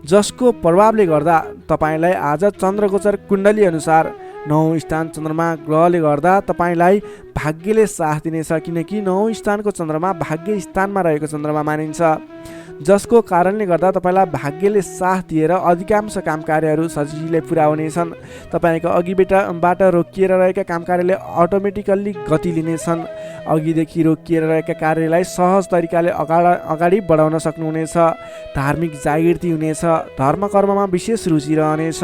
Speaker 3: जसको प्रभावले गर्दा तपाईँलाई आज चन्द्रगोचर कुण्डली अनुसार 9 स्थान चन्द्रमा ग्रहले गर्दा तपाईँलाई भाग्यले साथ दिनेछ। किनकि 9 स्थानको चन्द्रमा भाग्य स्थानमा रहेको चन्द्रमा मानिन्छ। जसको कारणले गर्दा तपाईँलाई भाग्यले साथ दिएर अधिकांश काम कार्यहरू सजिलै पुरा हुनेछन्। तपाईँको अघिबाट रोकिएर रहेका काम कार्यले अटोमेटिकल्ली गति लिनेछन्। अघिदेखि रोकिएर रहेका कार्यलाई सहज तरिकाले अगाडि बढाउन सक्नुहुनेछ। धार्मिक जागृति हुनेछ। धर्म कर्ममा विशेष रुचि रहनेछ।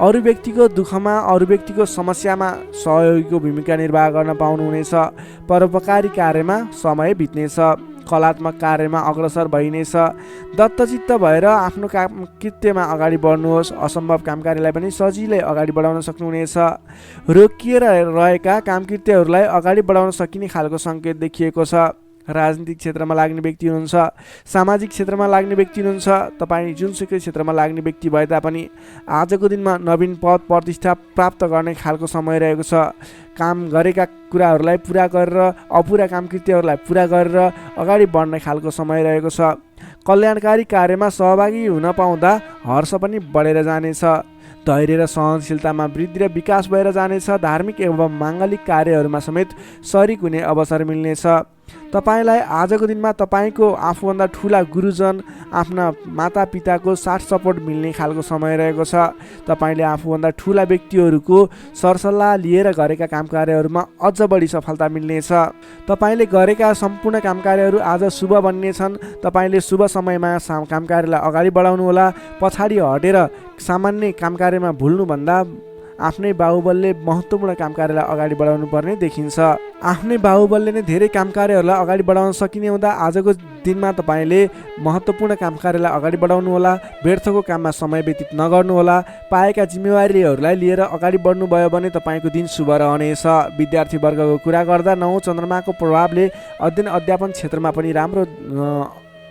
Speaker 3: अरू व्यक्तिको दुःखमा अरू व्यक्तिको समस्यामा सहयोगीको भूमिका निर्वाह गर्न पाउनुहुनेछ। परोपकारी कार्यमा समय बित्नेछ। कलात्मक कार्यमा अग्रसर भइनेछ। दत्तचित्त भएर आफ्नो काम कृत्यमा अगाडि बढ्नुहोस्। असम्भव काम कार्यलाई पनि सजिलै अगाडि बढाउन सक्नुहुनेछ। रोकिएर रहेका काम कृत्यहरूलाई अगाडि बढाउन सकिने खालको सङ्केत देखिएको छ। राजनीतिक क्षेत्रमा लाग्ने व्यक्ति हुनुहुन्छ। सामाजिक क्षेत्रमा लाग्ने व्यक्ति हुनुहुन्छ। तपाईँ जुनसुकै क्षेत्रमा लाग्ने व्यक्ति भए तापनि आजको दिनमा नवीन पद प्रतिष्ठा प्राप्त गर्ने खालको समय रहेको छ। काम गरेका कुराहरूलाई पुरा गरेर अपुरा काम कृत्यहरूलाई पुरा गरेर अगाडि बढ्ने खालको समय रहेको छ। कल्याणकारी कार्यमा सहभागी हुन पाउँदा हर्ष पनि बढेर जानेछ। धैर्य र सहनशीलतामा वृद्धि र विकास भएर जानेछ। धार्मिक एवं माङ्गलिक कार्यहरूमा समेत शरिक हुने अवसर मिल्नेछ। तपाईँलाई आजको दिनमा तपाईँको आफूभन्दा ठुला गुरुजन आफ्ना मातापिताको साथ सपोर्ट मिल्ने खालको समय रहेको छ। तपाईँले आफूभन्दा ठुला व्यक्तिहरूको सरसल्लाह लिएर गरेका काम कार्यहरूमा अझ बढी सफलता मिल्नेछ। तपाईँले गरेका सम्पूर्ण काम कार्यहरू आज शुभ बन्नेछन्। तपाईँले शुभ समयमा काम कार्यलाई अगाडि बढाउनुहोला। पछाडि हटेर सामान्य काम कार्यमा भुल्नुभन्दा आफ्नै बाहुबलले महत्त्वपूर्ण काम कार्यलाई अगाडि बढाउनु पर्ने देखिन्छ। आफ्नै बाहुबलले नै धेरै काम कार्यहरूलाई अगाडि बढाउन सकिने हुँदा आजको दिनमा तपाईँले महत्त्वपूर्ण काम कार्यलाई अगाडि बढाउनुहोला। व्यर्थको काममा समय व्यतीत नगर्नुहोला। पाएका जिम्मेवारीहरूलाई लिएर अगाडि बढ्नुभयो भने तपाईँको दिन शुभ रहनेछ। विद्यार्थी वर्गको कुरा गर्दा 9 चन्द्रमाको प्रभावले अध्ययन अध्यापन क्षेत्रमा पनि राम्रो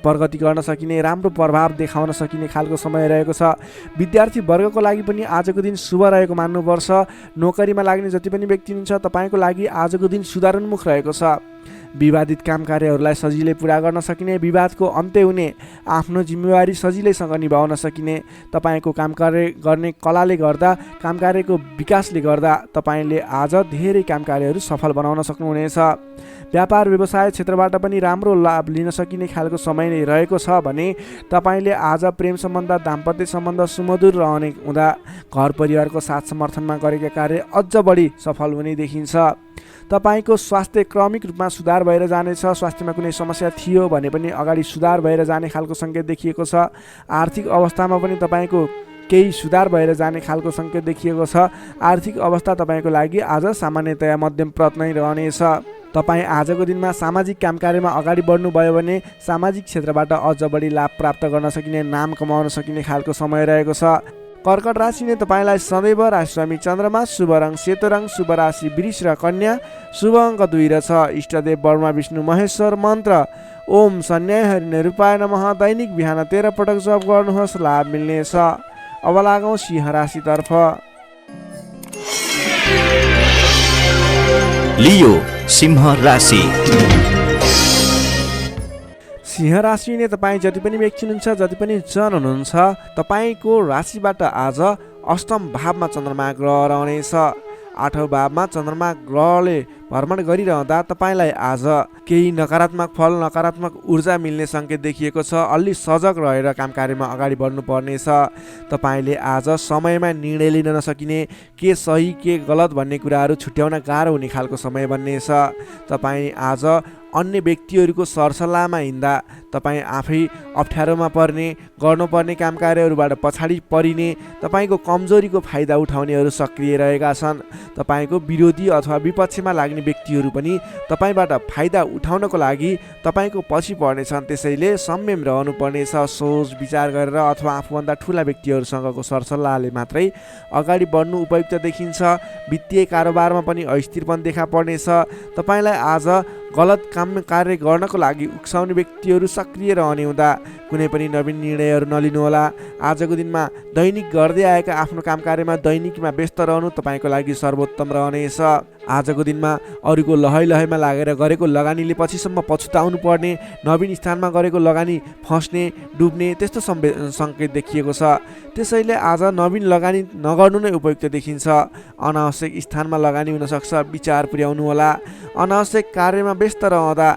Speaker 3: प्रगति गर्न सकिने, राम्रो प्रभाव देखाउन सकिने खालको समय रहेको छ। विद्यार्थी वर्गको लागि पनि आजको दिन शुभ रहेको मान्नुपर्छ। नोकरीमा लाग्ने जति पनि व्यक्ति हुनुहुन्छ तपाईँको लागि आजको दिन सुधारोन्मुख रहेको छ। विवादित काम कार्यहरूलाई सजिलै पुरा गर्न सकिने, विवादको अन्त्य हुने, आफ्नो जिम्मेवारी सजिलैसँग निभाउन सकिने, तपाईँको काम कार्य गर्ने कलाले गर्दा काम कार्यको विकासले गर्दा तपाईँले आज धेरै काम कार्यहरू सफल बनाउन सक्नुहुनेछ। व्यापार व्यवसाय क्षेत्रबाट पनि राम्रो लाभ लिन सकिने खालको समय नै रहेको छ भने तपाईँले आज प्रेम सम्बन्ध, दाम्पत्य सम्बन्ध सुमधुर रहने हुँदा घर परिवारको साथ समर्थनमा गरेका कार्य अझ बढी सफल हुने देखिन्छ। तपाईँको स्वास्थ्य क्रमिक रूपमा सुधार भएर जानेछ। स्वास्थ्यमा कुनै समस्या थियो भने पनि अगाडि सुधार भएर जाने खालको सङ्केत देखिएको छ। आर्थिक अवस्थामा पनि तपाईँको केही सुधार भएर जाने खालको सङ्केत देखिएको छ। आर्थिक अवस्था तपाईँको लागि आज सामान्यतया मध्यम प्रत नै रहनेछ। तपाईँ आजको दिनमा सामाजिक काम कार्यमा अगाडि बढ्नुभयो भने सामाजिक क्षेत्रबाट अझ बढी लाभ प्राप्त गर्न सकिने, नाम कमाउन सकिने खालको समय रहेको छ। कर्कट राशिले तपाईँलाई सदैव राशिस्वामी चन्द्रमा, शुभ रङ सेतो रङ, शुभ राशि वृष र कन्या, शुभ अङ्क 2 र 6। इष्टदेव ब्रह्मा विष्णु महेश्वर। मन्त्र ओम सन्याय हरि निरूपाय नमः। दैनिक बिहान 13 पटक जप गर्नुहोस्, लाभ मिल्नेछ। अब लागौँ सिंह राशितर्फ।
Speaker 2: लियो सिंह राशि।
Speaker 3: सिंह राशि नै तपाईँ जति पनि व्यक्ति हुनुहुन्छ, जति पनि जन हुनुहुन्छ, तपाईँको राशिबाट आज अष्टम भावमा चन्द्रमा ग्रह रहनेछ। 8औं भावमा चन्द्रमा ग्रहले भ्रमण गरिरहँदा तपाईँलाई आज केही नकारात्मक फल, नकारात्मक ऊर्जा मिल्ने सङ्केत देखिएको छ। अलि सजग रहेर काम कार्यमा अगाडि बढ्नुपर्नेछ। तपाईँले आज समयमा निर्णय लिन नसकिने, के सही के गलत भन्ने कुराहरू छुट्याउन गाह्रो हुने खालको समय बन्नेछ। तपाईँ आज अन्य व्यक्तिहरूको सरसल्लाहमा हिँड्दा तपाईँ आफै अप्ठ्यारोमा पर्ने, गर्नुपर्ने काम कार्यहरूबाट पछाडि परिने, तपाईँको कमजोरीको फाइदा उठाउनेहरू सक्रिय रहेका छन्। तपाईँको विरोधी अथवा विपक्षमा लाग्ने व्यक्तिहरू पनि तपाईँबाट फाइदा उठाउनको लागि तपाईँको पछि पर्नेछन्। त्यसैले संयम रहनुपर्नेछ। सोच विचार गरेर अथवा आफूभन्दा ठुला व्यक्तिहरूसँगको सरसल्लाहले मात्रै अगाडि बढ्नु उपयुक्त देखिन्छ। वित्तीय कारोबारमा पनि अस्थिरपन देखा पर्नेछ। तपाईँलाई आज गलत काम कार्य गर्नको लागि उक्साउने व्यक्तिहरू सक्रिय रहने हुँदा कुनै पनि नवीन निर्णयहरू नलिनुहोला। आजको दिनमा दैनिक गर्दै आएका आफ्नो काम कार्यमा दैनिकीमा व्यस्त रहनु तपाईँको लागि सर्वोत्तम रहनेछ। आजको दिनमा अरूको लहैमा लागेर गरेको लगानीले पछिसम्म पछुताउनु पर्ने, नवीन स्थानमा गरेको लगानी फस्ने, डुब्ने त्यस्तो सङ्केत देखिएको छ। त्यसैले आज नवीन लगानी नगर्नु नै उपयुक्त देखिन्छ। अनावश्यक स्थानमा लगानी हुनसक्छ, विचार पुर्याउनु होला। अनावश्यक कार्यमा व्यस्त रहँदा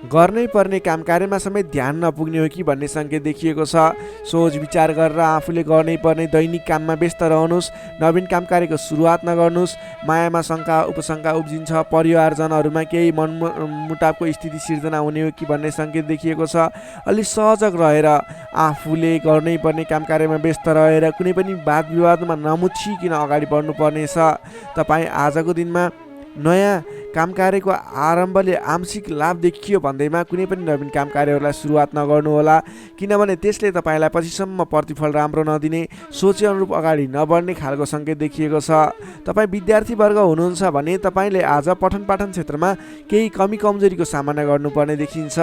Speaker 3: गर्नै पर्ने काम कार्यमा समेत ध्यान नपुग्ने हो कि भन्ने सङ्केत देखिएको छ। सोच विचार गरेर आफूले गर्नै पर्ने दैनिक काममा व्यस्त रहनुहोस्। नवीन काम कार्यको सुरुवात नगर्नुहोस्। मायामा शङ्का उपशङ्का उब्जिन्छ। परिवारजनहरूमा केही मनमुटावको स्थिति सिर्जना हुने हो कि भन्ने सङ्केत देखिएको छ। अलि सहजक रहेर आफूले गर्नै पर्ने काम कार्यमा व्यस्त रहेर कुनै पनि वाद विवादमा नमुछिकन अगाडि बढ्नुपर्नेछ। तपाईँ आजको दिनमा नयाँ काम कार्यको आरम्भले आंशिक लाभ देखियो भन्दैमा कुनै पनि नवीन काम कार्यहरूलाई सुरुवात नगर्नुहोला, किनभने त्यसले तपाईँलाई पछिसम्म प्रतिफल राम्रो नदिने, सोचे अनुरूप अगाडि नबढ्ने खालको सङ्केत देखिएको छ। तपाईँ विद्यार्थीवर्ग हुनुहुन्छ भने तपाईँले आज पठन पाठन क्षेत्रमा केही कमी कमजोरीको सामना गर्नुपर्ने देखिन्छ।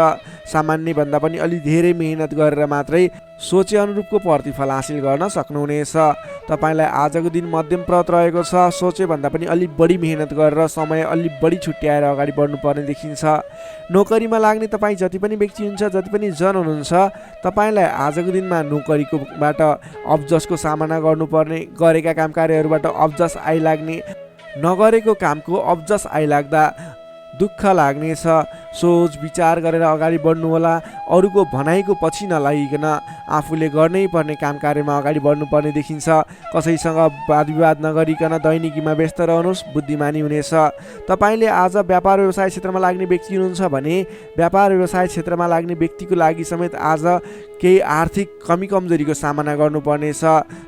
Speaker 3: सामान्यभन्दा पनि अलि धेरै मेहनत गरेर मात्रै सोचे अनुरूपको प्रतिफल हासिल गर्न सक्नुहुनेछ। तपाईँलाई आजको दिन मध्यमप्रद रहेको छ। सोचेभन्दा पनि अलि बढी मेहनत गरेर समय अलि बढी छुट्याएर अगाडि बढ्नुपर्ने देखिन्छ। नोकरीमा लाग्ने तपाईँ जति पनि व्यक्ति हुन्छ, जति पनि जन हुनुहुन्छ, तपाईँलाई आजको दिनमा नोकरीकोबाट अब्जसको सामना गर्नुपर्ने, गरेका काम कार्यहरूबाट अब्जस आइलाग्ने, नगरेको कामको अब्जस आइलाग्दा दुःख लाग्नेछ। सोच विचार गरेर अगाडि बढ्नुहोला। अरूको भनाइको पछि नलागिकन आफूले गर्नै पर्ने काम कार्यमा अगाडि बढ्नुपर्ने देखिन्छ। कसैसँग वाद विवाद नगरिकन दैनिकीमा व्यस्त रहनुहोस्, बुद्धिमानी हुनेछ। तपाईँले आज व्यापार व्यवसाय क्षेत्रमा लाग्ने व्यक्ति हुनुहुन्छ भने व्यापार व्यवसाय क्षेत्रमा लाग्ने व्यक्तिको लागि समेत आज केही आर्थिक कमी कमजोरीको सामना गर्नुपर्नेछ।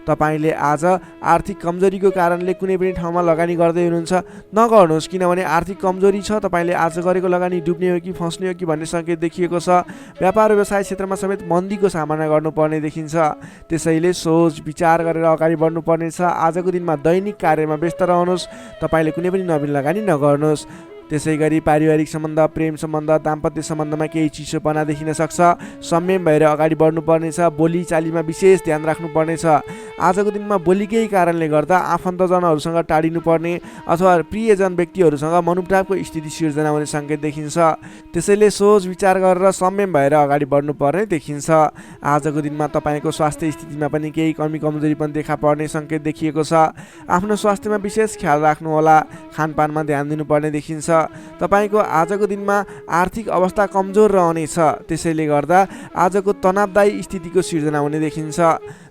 Speaker 3: तपाईँले आज आर्थिक कमजोरीको कारणले कुनै पनि ठाउँमा लगानी गर्दै हुनुहुन्छ, नगर्नुहोस्, किनभने आर्थिक कमजोरी छ। तपाईँले आज गरेको लगानी डुब्ने हो कि फस्ने हो कि भन्ने सङ्केत देखिएको छ। व्यापार व्यवसाय क्षेत्रमा समेत मन्दीको सामना गर्नुपर्ने देखिन्छ। त्यसैले सोच विचार गरेर अगाडि बढ्नुपर्नेछ। आजको दिनमा दैनिक कार्यमा व्यस्त रहनुहोस्। तपाईँले कुनै पनि नवीन लगानी नगर्नुहोस्। त्यसै गरी पारिवारिक सम्बन्ध, प्रेम सम्बन्ध, दाम्पत्य सम्बन्धमा केही चिसोपना देखिन सक्छ। संयम भएर अगाडि बढ्नुपर्नेछ। बोलीचालीमा विशेष ध्यान राख्नुपर्नेछ। आजको दिनमा बोलीकै कारणले गर्दा आफन्तजनहरूसँग टाढिनुपर्ने अथवा प्रियजन व्यक्तिहरूसँग मनमुटावको स्थिति सिर्जना हुने सङ्केत देखिन्छ। त्यसैले सोच विचार गरेर संयम भएर अगाडि बढ्नुपर्ने देखिन्छ। आजको दिनमा तपाईँको स्वास्थ्य स्थितिमा पनि केही कमी कमजोरी पनि देखा पर्ने सङ्केत देखिएको छ। आफ्नो स्वास्थ्यमा विशेष ख्याल राख्नुहोला। खानपानमा ध्यान दिनुपर्ने देखिन्छ। तपाईँको आजको दिनमा आर्थिक अवस्था कमजोर रहनेछ। त्यसैले गर्दा आजको तनावदायी स्थितिको सिर्जना हुने देखिन्छ।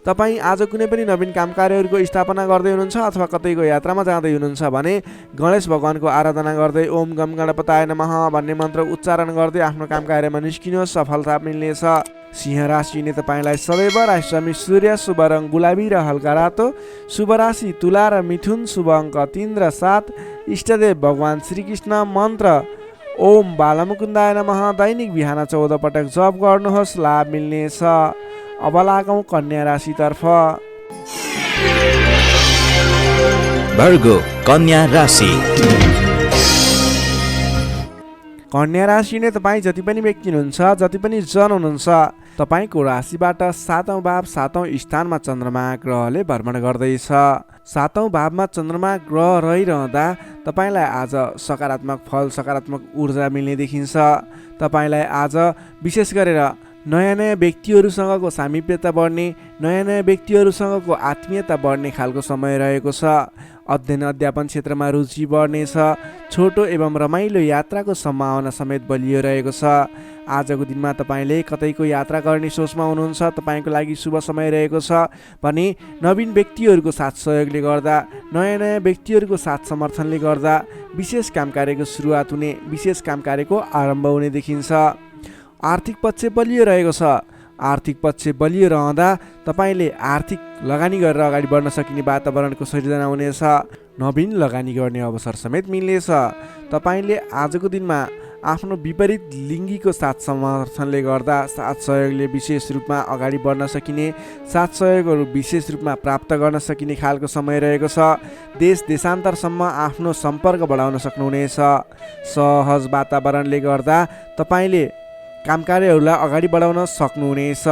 Speaker 3: तपाईँ आज कुनै पनि नवीन काम कार्यहरूको स्थापना गर्दै हुनुहुन्छ अथवा कतैको यात्रामा जाँदै हुनुहुन्छ भने गणेश भगवानको आराधना गर्दै ओम गम गणपताय नमः भन्ने मन्त्र उच्चारण गर्दै आफ्नो काम कार्यमा निस्किनुहोस्, सफलता मिल्नेछ। सिंह राशिले तपाईँलाई सदैव राशिस्वामी सूर्य, शुभ रङ गुलाबी र हल्का रातो, शुभ राशि तुला र मिथुन, शुभ अङ्क 3 र 7, इष्टदेव भगवान श्रीकृष्ण, मन्त्र ओम बालमुकुन्दाय नमः। दैनिक बिहान 14 पटक जप गर्नुहोस्, लाभ मिल्नेछ। अब लागौँ कन्या राशितर्फ।
Speaker 2: वर्गो कन्या राशि।
Speaker 3: कन्या राशि नै तपाईँ जति पनि व्यक्ति हुनुहुन्छ, जति पनि जन हुनुहुन्छ, तपाईँको राशिबाट 7औं भाव 7औं स्थानमा चन्द्रमा ग्रहले भ्रमण गर्दैछ। 7औं भावमा चन्द्रमा ग्रह रहिरहँदा तपाईँलाई आज सकारात्मक फल, सकारात्मक ऊर्जा मिल्ने देखिन्छ। तपाईँलाई आज विशेष गरेर नयाँ नयाँ व्यक्तिहरूसँगको सामिप्यता बढ्ने, नयाँ नयाँ व्यक्तिहरूसँगको आत्मीयता बढ्ने खालको समय रहेको छ। अध्ययन अध्यापन क्षेत्रमा रुचि बढ्नेछ। छोटो एवं रमाइलो यात्राको सम्भावना समेत बलियो रहेको छ। आजको दिनमा तपाईँले कतैको यात्रा गर्ने सोचमा हुनुहुन्छ, तपाईँको लागि शुभ समय रहेको छ भने नवीन व्यक्तिहरूको साथ सहयोगले गर्दा, नयाँ नयाँ व्यक्तिहरूको साथ समर्थनले गर्दा विशेष काम कार्यको सुरुवात हुने, विशेष काम कार्यको आरम्भ हुने देखिन्छ। आर्थिक पक्ष बलियो रहेको छ। आर्थिक पक्ष बलियो रहँदा तपाईँले आर्थिक लगानी गरेर अगाडि बढ्न सकिने वातावरणको सृजना हुनेछ। नवीन लगानी गर्ने अवसर समेत मिल्नेछ। तपाईँले आजको दिनमा आफ्नो विपरीत लिङ्गीको साथ समर्थनले गर्दा साथ सहयोगले विशेष रूपमा अगाडि बढ्न सकिने, साथ सहयोगहरू विशेष रूपमा प्राप्त गर्न सकिने खालको समय रहेको छ। देश देशान्तरसम्म आफ्नो सम्पर्क बढाउन सक्नुहुनेछ। सहज वातावरणले गर्दा तपाईँले काम कार्यहरूलाई अगाडि बढाउन सक्नुहुनेछ।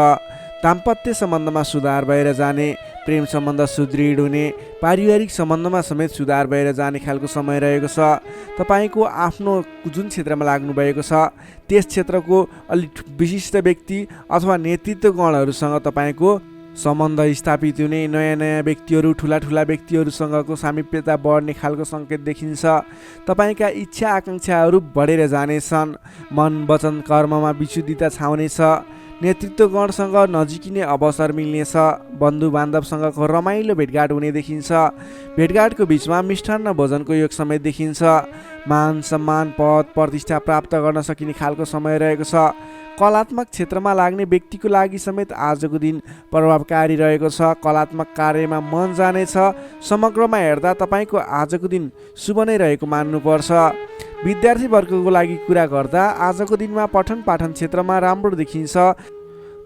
Speaker 3: दाम्पत्य सम्बन्धमा सुधार भएर जाने, प्रेम सम्बन्ध सुदृढ हुने, पारिवारिक सम्बन्धमा समेत सुधार भएर जाने खालको समय रहेको छ। तपाईँको आफ्नो जुन क्षेत्रमा लाग्नु भएको छ त्यस क्षेत्रको अलिक विशिष्ट व्यक्ति अथवा नेतृत्वगणहरूसँग तपाईँको सम्बन्ध स्थापित हुने, नयाँ नयाँ व्यक्तिहरू, ठुला ठुला व्यक्तिहरूसँगको सामिप्यता बढ्ने खालको सङ्केत देखिन्छ। तपाईँका इच्छा आकाङ्क्षाहरू बढेर जानेछन्। मन वचन कर्ममा विशुद्धिता छाउनेछ। नेतृत्वगणसँग नजिकिने अवसर मिल्नेछ। बन्धु बान्धवसँगको रमाइलो भेटघाट हुने देखिन्छ। भेटघाटको बिचमा मिष्टान्न भोजनको योग समेत देखिन्छ। मान सम्मान पद प्रतिष्ठा प्राप्त गर्न सकिने खालको समय रहेको छ। कलात्मक क्षेत्रमा लाग्ने व्यक्तिको लागि समेत आजको दिन प्रभावकारी रहेको छ। कलात्मक कार्यमा मन जानेछ। समग्रमा हेर्दा तपाईँको आजको दिन शुभ नै रहेको मान्नुपर्छ। विद्यार्थी वर्गको लागि कुरा गर्दा आजको दिनमा पठन पाठन क्षेत्रमा राम्रो देखिन्छ।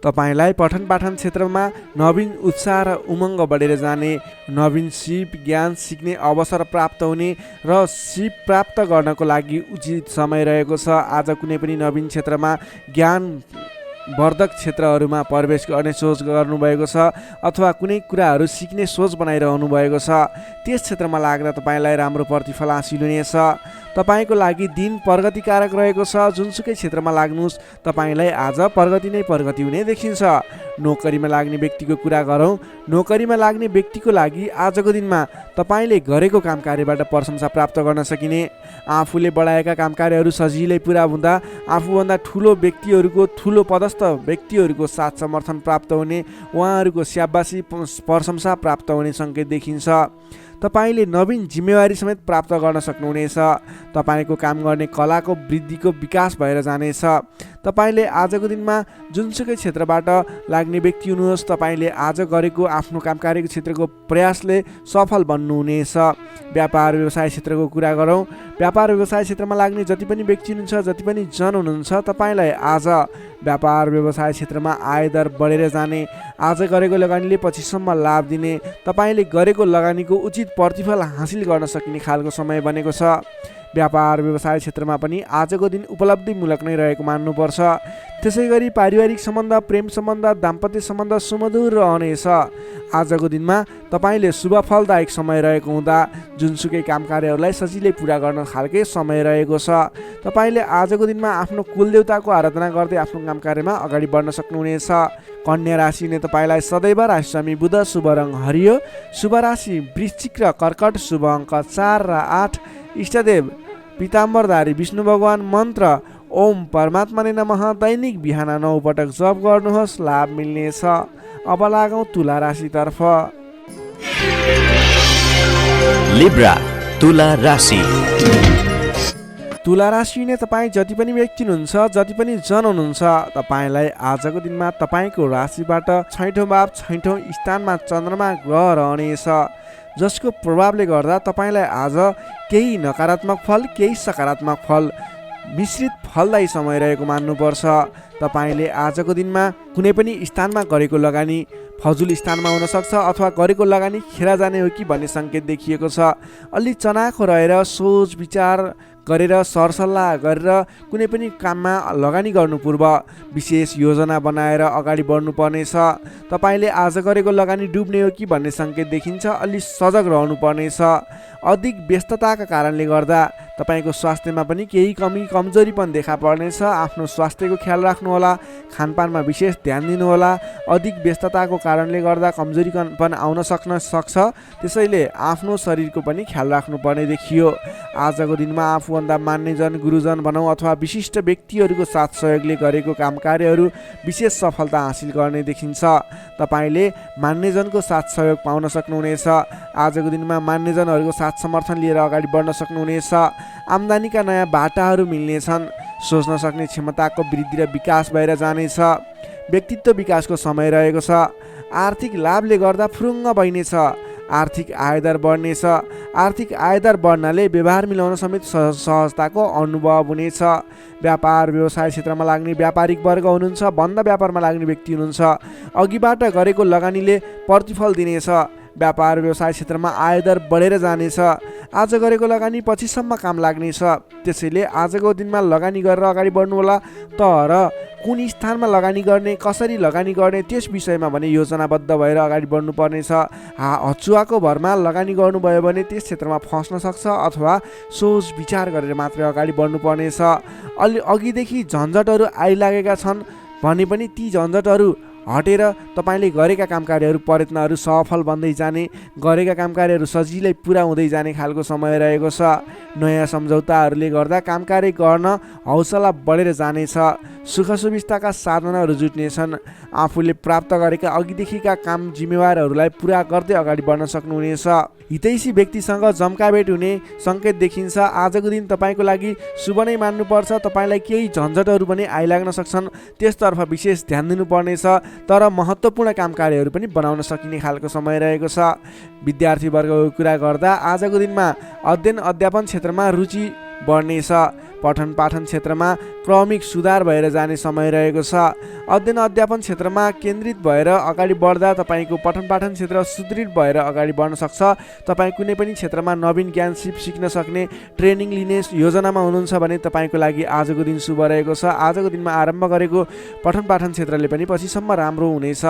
Speaker 3: तपाईँलाई पठन पाठन क्षेत्रमा नवीन उत्साह र उमङ्ग बढेर जाने, नवीन सिप ज्ञान सिक्ने अवसर प्राप्त हुने र सिप प्राप्त गर्नको लागि उचित समय रहेको छ। आज कुनै पनि नवीन क्षेत्रमा ज्ञान वर्धक क्षेत्रहरूमा प्रवेश गर्ने सोच गर्नुभएको छ अथवा कुनै कुराहरू सिक्ने सोच बनाइरहनु भएको छ। त्यस क्षेत्रमा लाग्दा तपाईँलाई राम्रो प्रतिफल हासिल हुनेछ। तपाईँको लागि दिन प्रगतिकारक रहेको छ। जुनसुकै क्षेत्रमा लाग्नुहोस् तपाईँलाई आज प्रगति नै प्रगति हुने देखिन्छ। नोकरीमा लाग्ने व्यक्तिको कुरा गरौँ। नोकरीमा लाग्ने व्यक्तिको लागि आजको दिनमा तपाईँले गरेको काम कार्यबाट प्रशंसा प्राप्त गर्न सकिने, आफूले बढाएका काम कार्यहरू सजिलै पुरा हुँदा आफूभन्दा ठुलो व्यक्तिहरूको, ठुलो पदस्थ व्यक्तिहरूको साथ समर्थन प्राप्त हुने, उहाँहरूको स्याबासी प्रशंसा प्राप्त हुने सङ्केत देखिन्छ। तपाईँले नवीन जिम्मेवारी समेत प्राप्त गर्न सक्नुहुनेछ। तपाईँको काम गर्ने कलाको वृद्धिको विकास भएर जानेछ। तपाईँले आजको दिनमा जुनसुकै क्षेत्रबाट लाग्ने व्यक्ति हुनुहोस्, तपाईँले आज गरेको आफ्नो काम कार्यको क्षेत्रको प्रयासले सफल बन्नुहुनेछ। व्यापार व्यवसाय क्षेत्रको कुरा गरौँ। व्यापार व्यवसाय क्षेत्रमा लाग्ने जति पनि व्यक्ति हुनुहुन्छ, जति पनि जन हुनुहुन्छ, तपाईँलाई आज व्यापार व्यवसाय क्षेत्रमा आयदर बढेर जाने, आज गरेको लगानीले पछिसम्म लाभ दिने, तपाईँले गरेको लगानीको उचित प्रतिफल हासिल गर्न सकिने खालको समय बनेको छ। व्यापार व्यवसाय क्षेत्रमा पनि आजको दिन उपलब्धिमूलक नै रहेको मान्नुपर्छ। त्यसै गरी पारिवारिक सम्बन्ध, प्रेम सम्बन्ध, दाम्पत्य सम्बन्ध सुमधुर रहनेछ। आजको दिनमा तपाईँले शुभ फलदायक समय रहेको हुँदा जुनसुकै काम कार्यहरूलाई सजिलै पुरा गर्न खालकै समय रहेको छ। तपाईँले आजको दिनमा आफ्नो कुलदेवताको आराधना गर्दै आफ्नो काम कार्यमा अगाडि बढ्न सक्नुहुनेछ। कन्या राशिले तपाईँलाई सदैव राशिस्वामी बुध, शुभ रङ हरियो, शुभ राशि वृश्चिक र कर्कट, शुभ अङ्क 4 र 8, इष्टदेव पीताम्बरधारी विष्णु भगवान, मन्त्र ओम परमात्मा नै नमः, दैनिक बिहान 9 पटक जप गर्नुहोस्, लाभ मिल्नेछ। अब लागौँ तुला राशितर्फ।
Speaker 2: लिब्रा तुला राशि।
Speaker 3: तुला राशि नै तपाईँ जति पनि व्यक्ति हुनुहुन्छ, जति पनि जन हुनुहुन्छ, तपाईँलाई आजको दिनमा तपाईँको राशिबाट 6औँ भाव 6औँ स्थानमा चन्द्रमा ग्रह रहनेछ, जसको प्रभावले गर्दा तपाईँलाई आज केही नकारात्मक फल, केही सकारात्मक फल मिश्रित फलदायी समय रहेको मान्नुपर्छ। तपाईँले आजको दिनमा कुनै पनि स्थानमा गरेको लगानी फजुल स्थानमा हुनसक्छ अथवा गरेको लगानी खेर जाने हो कि भन्ने सङ्केत देखिएको छ। अलि चनाखो रहेर सोच विचार गरेर सरसल्लाह गरेर कुनै पनि काममा लगानी गर्नु पूर्व विशेष योजना बनाएर अगाडि बढ्नुपर्नेछ। तपाईँले आज गरेको लगानी डुब्ने हो कि भन्ने सङ्केत देखिन्छ। अलि सजग रहनुपर्नेछ। अधिक व्यस्तताका कारणले गर्दा तपाईँको स्वास्थ्यमा पनि केही कमी कमजोरी पनि देखा पर्नेछ। आफ्नो स्वास्थ्यको ख्याल राख्नुहोला, खानपानमा विशेष ध्यान दिनुहोला। अधिक व्यस्तताको कारणले गर्दा कमजोरी पनि आउन सक्छ, त्यसैले आफ्नो शरीरको पनि ख्याल राख्नुपर्ने देखियो। आजको दिनमा आफूभन्दा मान्यजन, गुरुजन भनौँ अथवा विशिष्ट व्यक्तिहरूको साथ सहयोगले गरेको काम कार्यहरू विशेष सफलता हासिल गर्ने देखिन्छ। तपाईँले मान्यजनको साथ सहयोग पाउन सक्नुहुनेछ। आजको दिनमा मान्यजनहरूको साथ समर्थन लिएर अगाडि बढ्न सक्नुहुनेछ। आम्दानीका नयाँ बाटाहरू मिल्नेछन्। सोच्न सक्ने क्षमताको वृद्धि र विकास भएर जानेछ। व्यक्तित्व विकासको समय रहेको छ। आर्थिक लाभले गर्दा फुरुङ्ग बहिनेछ। आर्थिक आयदर बढ्नेछ। आर्थिक आयदर बढ्नाले व्यवहार मिलाउन समेत सहजताको अनुभव हुनेछ। व्यापार व्यवसाय क्षेत्रमा लाग्ने व्यापारिक वर्ग हुनुहुन्छ, बन्द व्यापारमा लाग्ने व्यक्ति हुनुहुन्छ, अघिबाट गरेको लगानीले प्रतिफल दिनेछ। व्यापार व्यवसाय क्षेत्रमा आयदर बढेर जानेछ। आज गरेको लगानी पछिसम्म काम लाग्नेछ। त्यसैले आजको दिनमा लगानी गरेर अगाडि बढ्नु होला। तर कुन स्थानमा लगानी गर्ने, कसरी लगानी गर्ने, त्यस विषयमा भने योजनाबद्ध भएर अगाडि बढ्नु पर्नेछ। हचुवाको भरमा लगानी गर्नुभयो भने त्यस क्षेत्रमा फस्न सक्छ अथवा सोच विचार गरेर मात्रै अगाडि बढ्नु पर्नेछ। अलि अघिदेखि झन्झटहरू आइलागेका छन् भने पनि ती झन्झटहरू हटेर तपाईँले गरेका काम कार्यहरू प्रयत्नहरू सफल बन्दै जाने, गरेका काम कार्यहरू सजिलै पुरा हुँदै जाने खालको समय रहेको छ। नयाँ सम्झौताहरूले गर्दा काम कार्य गर्न हौसला बढेर जानेछ। सुख सुविस्ताका साधनहरू जुट्नेछन्। आफूले प्राप्त गरेका अघिदेखिका काम जिम्मेवारहरूलाई पुरा गर्दै अगाडि बढ्न सक्नुहुनेछ। हितैषी व्यक्तिसँग जम्काभेट हुने सङ्केत देखिन्छ। आजको दिन तपाईँको लागि शुभ नै मान्नुपर्छ। तपाईँलाई केही झन्झटहरू पनि आइलाग्न सक्छन्, त्यसतर्फ विशेष ध्यान दिनुपर्नेछ। तर महत्त्वपूर्ण काम कार्यहरू पनि बनाउन सकिने खालको समय रहेको छ। विद्यार्थीवर्गको कुरा गर्दा आजको दिनमा अध्ययन अध्यापन क्षेत्रमा रुचि बढ्नेछ। पठन पाठन क्षेत्रमा क्रमिक सुधार भएर जाने समय रहेको छ। अध्ययन अध्यापन क्षेत्रमा केन्द्रित भएर अगाडि बढ्दा तपाईँको पठन पाठन क्षेत्र सुदृढ भएर अगाडि बढ्न सक्छ। तपाईँ कुनै पनि क्षेत्रमा नवीन ज्ञान सिक्न सक्ने, ट्रेनिङ लिने योजनामा हुनुहुन्छ भने तपाईँको लागि आजको दिन शुभ रहेको छ। आजको दिनमा आरम्भ गरेको पठन पाठन क्षेत्रले पनि पछिसम्म राम्रो हुनेछ।